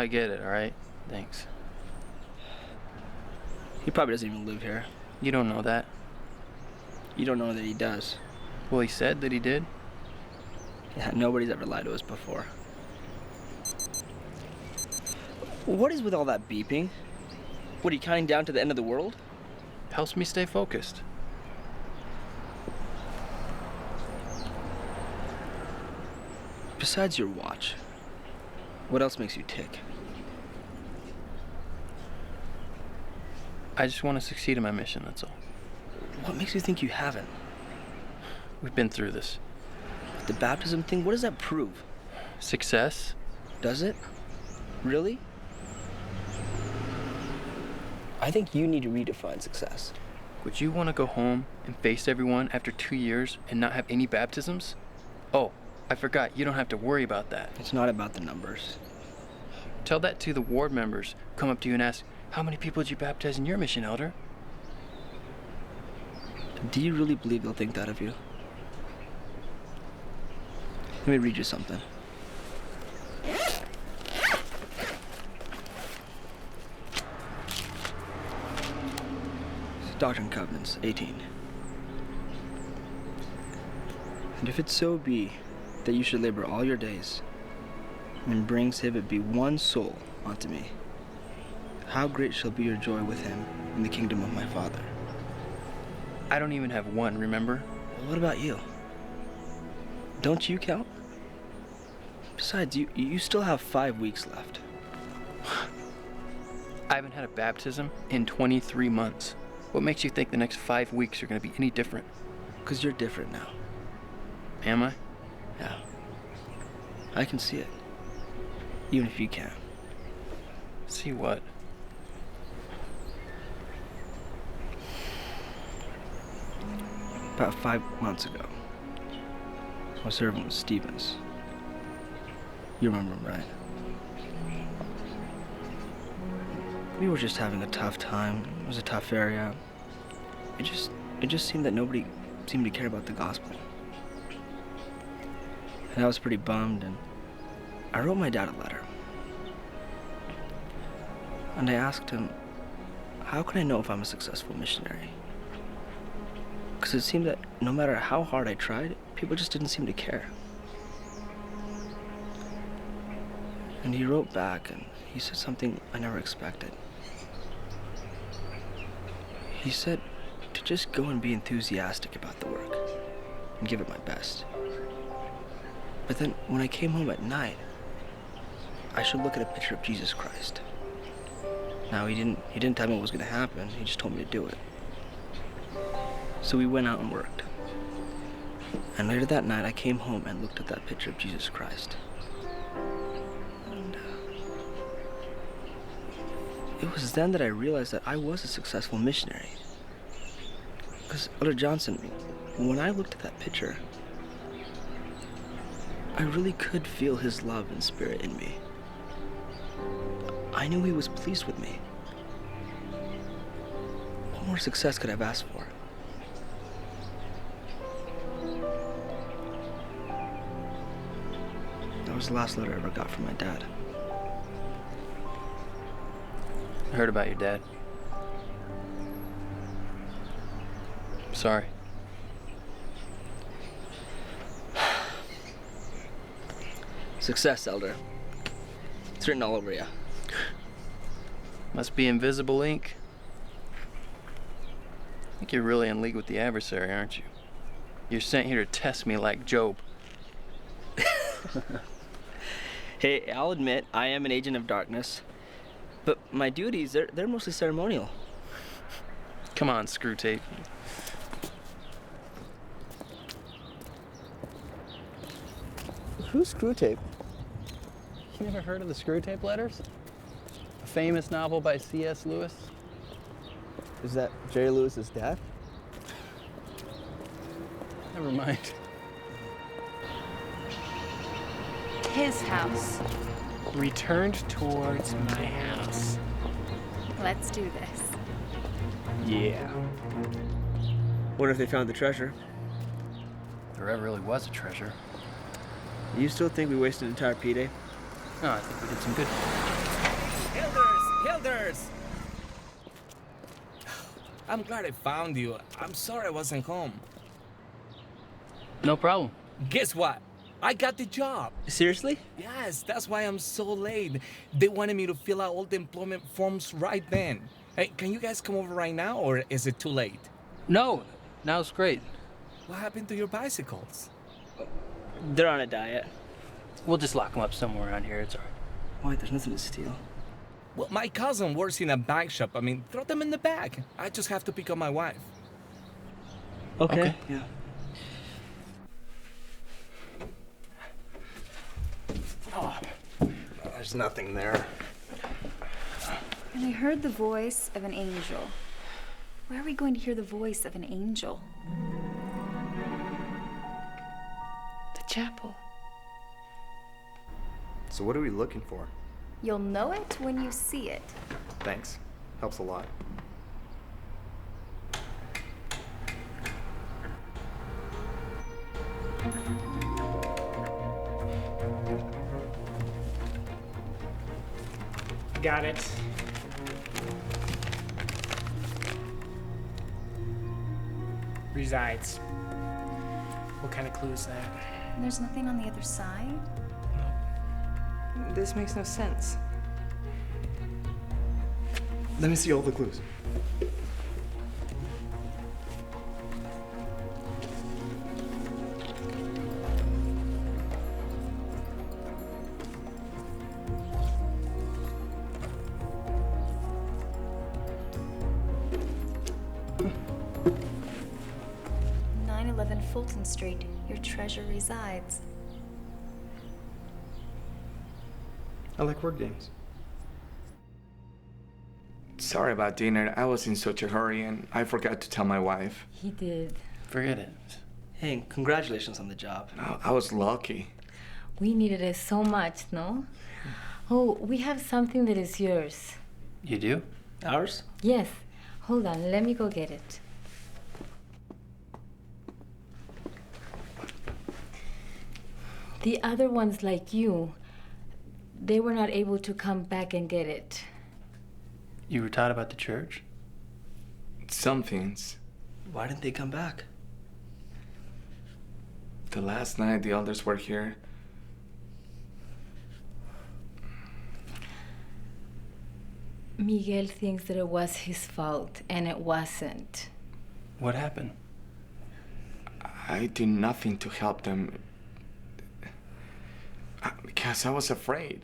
I get it, all right? Thanks. He probably doesn't even live here. You don't know that. You don't know that he does. Well, he said that he did. Yeah, nobody's ever lied to us before. What is with all that beeping? What, are you counting down to the end of the world? Helps me stay focused. Besides your watch, what else makes you tick? I just want to succeed in my mission, that's all. What makes you think you haven't? We've been through this. The baptism thing, what does that prove? Success? Does it? Really? I think you need to redefine success. Would you want to go home and face everyone after 2 years and not have any baptisms? Oh, I forgot, you don't have to worry about that. It's not about the numbers. Tell that to the ward members who come up to you and ask, how many people did you baptize in your mission, Elder? Do you really believe they'll think that of you? Let me read you something. Doctrine and Covenants, 18. And if it so be that you should labor all your days, and bring, save it be one soul unto me, how great shall be your joy with him in the kingdom of my Father. I don't even have one, remember? Well, what about you? Don't you count? Besides, you still have 5 weeks left. I haven't had a baptism in 23 months. What makes you think the next 5 weeks are going to be any different? Because you're different now. Am I? Yeah. I can see it. Even if you can't. See what? About 5 months ago, I was serving with Stevens. You remember him, right? We were just having a tough time. It was a tough area. It just seemed that nobody seemed to care about the gospel. And I was pretty bummed, and I wrote my dad a letter. And I asked him, how can I know if I'm a successful missionary? Because it seemed that no matter how hard I tried, people just didn't seem to care. And he wrote back, and he said something I never expected. He said to just go and be enthusiastic about the work and give it my best. But then when I came home at night, I should look at a picture of Jesus Christ. Now, he didn't tell me what was going to happen. He just told me to do it. So we went out and worked. And later that night, I came home and looked at that picture of Jesus Christ. And it was then that I realized that I was a successful missionary. Because, Elder Johnson, when I looked at that picture, I really could feel his love and spirit in me. I knew he was pleased with me. What more success could I have asked for? That was the last letter I ever got from my dad. I heard about your dad. Sorry. Success, Elder. It's written all over you. Must be invisible ink. I think you're really in league with the adversary, aren't you? You're sent here to test me like Job. Hey, I'll admit, I am an agent of darkness, but my duties, they're mostly ceremonial. Come on, screw tape. Who's Screw Tape? You never heard of the Screw Tape Letters? A famous novel by C.S. Lewis? Is that Jerry Lewis's dad? Never mind. His house. Returned towards my house. Let's do this. Yeah. What if they found the treasure? If there ever really was a treasure. You still think we wasted an entire Pidei? No, I think we did some good. Hilders! I'm glad I found you. I'm sorry I wasn't home. No problem. Guess what? I got the job. Seriously? Yes, that's why I'm so late. They wanted me to fill out all the employment forms right then. Hey, can you guys come over right now, or is it too late? No, now's great. What happened to your bicycles? They're on a diet. We'll just lock them up somewhere around here. It's all right. Why? There's nothing to steal. Well, my cousin works in a bike shop. I mean, throw them in the bag. I just have to pick up my wife. Okay. Yeah. Oh, there's nothing there. And I heard the voice of an angel. Where are we going to hear the voice of an angel? The chapel. So what are we looking for? You'll know it when you see it. Thanks. Helps a lot. Got it. Resides. What kind of clue is that? There's nothing on the other side? This makes no sense. Let me see all the clues. Fulton Street, your treasure resides. I like word games. Sorry about dinner. I was in such a hurry and I forgot to tell my wife. He did. Forget it. Hey, congratulations on the job. No, I was lucky. We needed it so much, no? Oh, we have something that is yours. You do? Ours? Yes. Hold on, let me go get it. The other ones like you, they were not able to come back and get it. You were taught about the church? Some things. Why didn't they come back? The last night the elders were here. Miguel thinks that it was his fault, and it wasn't. What happened? I did nothing to help them. Because I was afraid.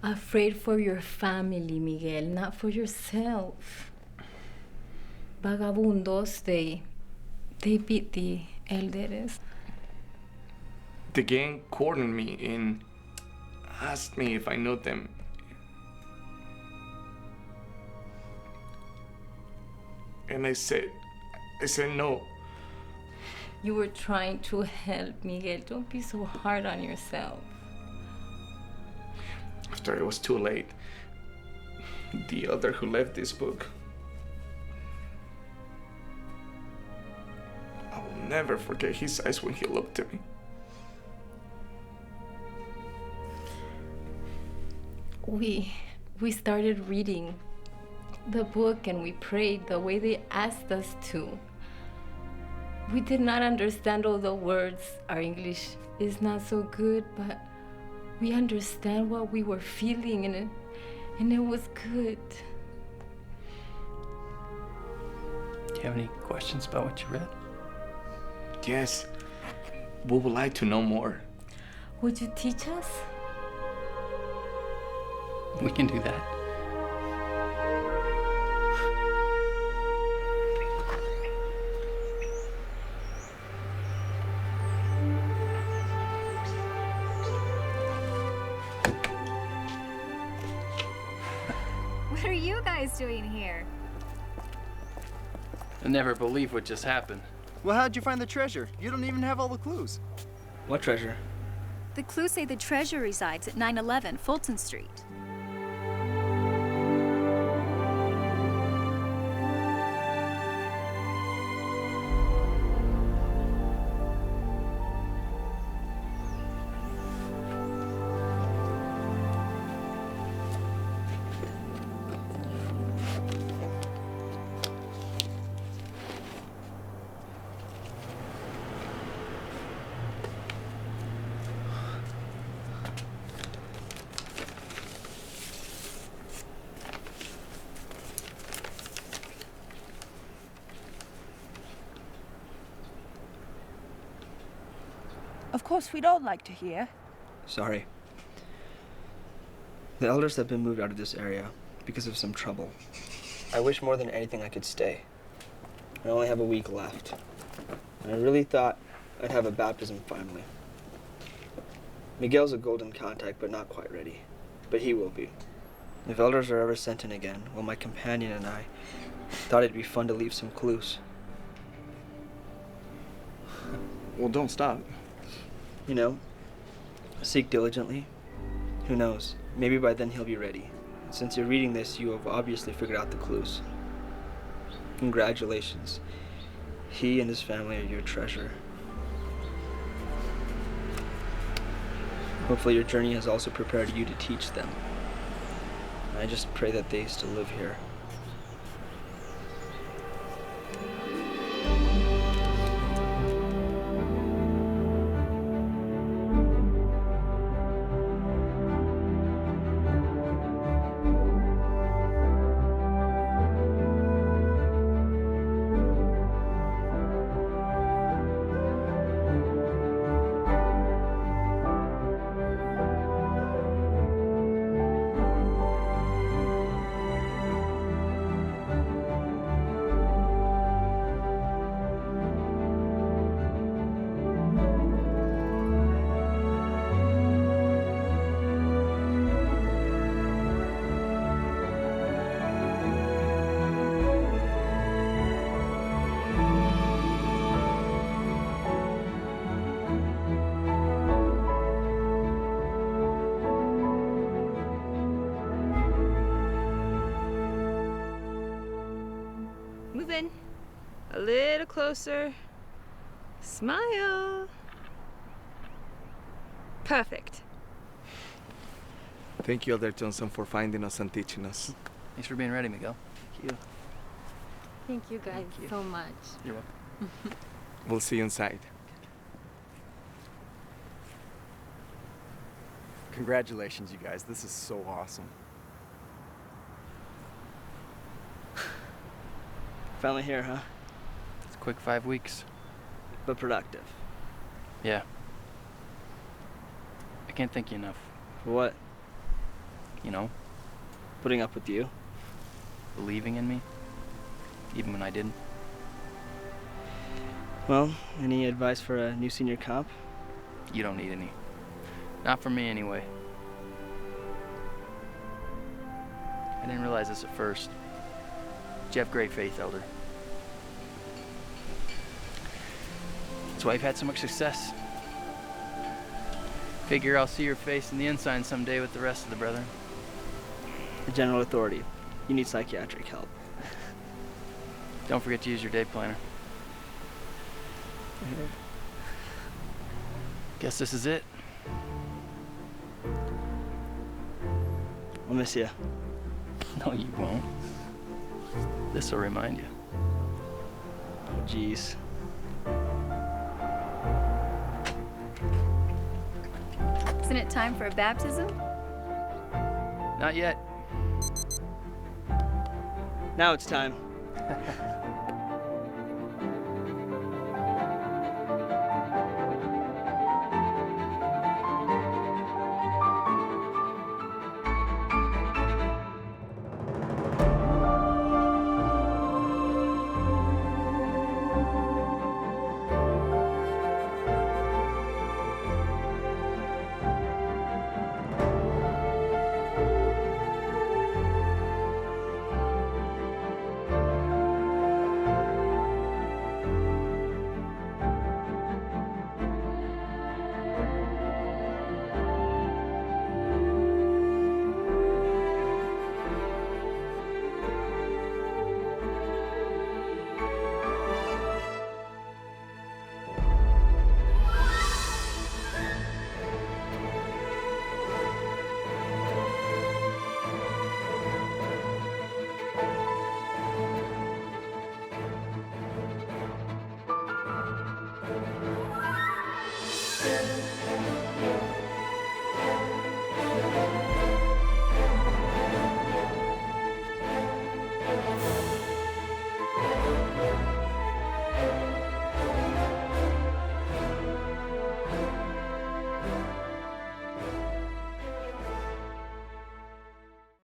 Afraid for your family, Miguel, not for yourself. Vagabundos, they beat the LDS. The gang cornered me and asked me if I knew them. And I said no. You were trying to help, Miguel. Don't be so hard on yourself. After it was too late, the elder who left this book, I will never forget his eyes when he looked at me. We started reading the book and we prayed the way they asked us to. We did not understand all the words. Our English is not so good, but we understand what we were feeling, and it was good. Do you have any questions about what you read? Yes. We would like to know more. Would you teach us? We can do that. What are you guys doing here? You'll never believe what just happened. Well, how'd you find the treasure? You don't even have all the clues. What treasure? The clues say the treasure resides at 911 Fulton Street. Of course, we'd all like to hear. Sorry. The elders have been moved out of this area because of some trouble. I wish more than anything I could stay. I only have a week left. And I really thought I'd have a baptism finally. Miguel's a golden contact, but not quite ready. But he will be. If elders are ever sent in again, well, my companion and I thought it'd be fun to leave some clues. Well, don't stop. You know, seek diligently. Who knows? Maybe by then he'll be ready. Since you're reading this, you have obviously figured out the clues. Congratulations. He and his family are your treasure. Hopefully your journey has also prepared you to teach them. I just pray that they still live here. Move in. A little closer. Smile. Perfect. Thank you, Elder Johnson, for finding us and teaching us. Thanks for being ready, Miguel. Thank you. Thank you guys so much. You're welcome. We'll see you inside. Congratulations, you guys. This is so awesome. Finally here, huh? It's a quick 5 weeks. But productive. Yeah. I can't thank you enough. For what? You know, Putting up with you? believing in me, even when I didn't. Well, any advice for a new senior comp? You don't need any. Not from me, anyway. I didn't realize this at first. But you have great faith, Elder. That's why you've had so much success. Figure I'll see your face in the ensign someday with the rest of the brethren. The general authority. You need psychiatric help. Don't forget to use your day planner. Guess this is it. I'll miss you. No, you won't. This'll remind you. Oh, geez. Isn't it time for a baptism? Not yet. Now it's time.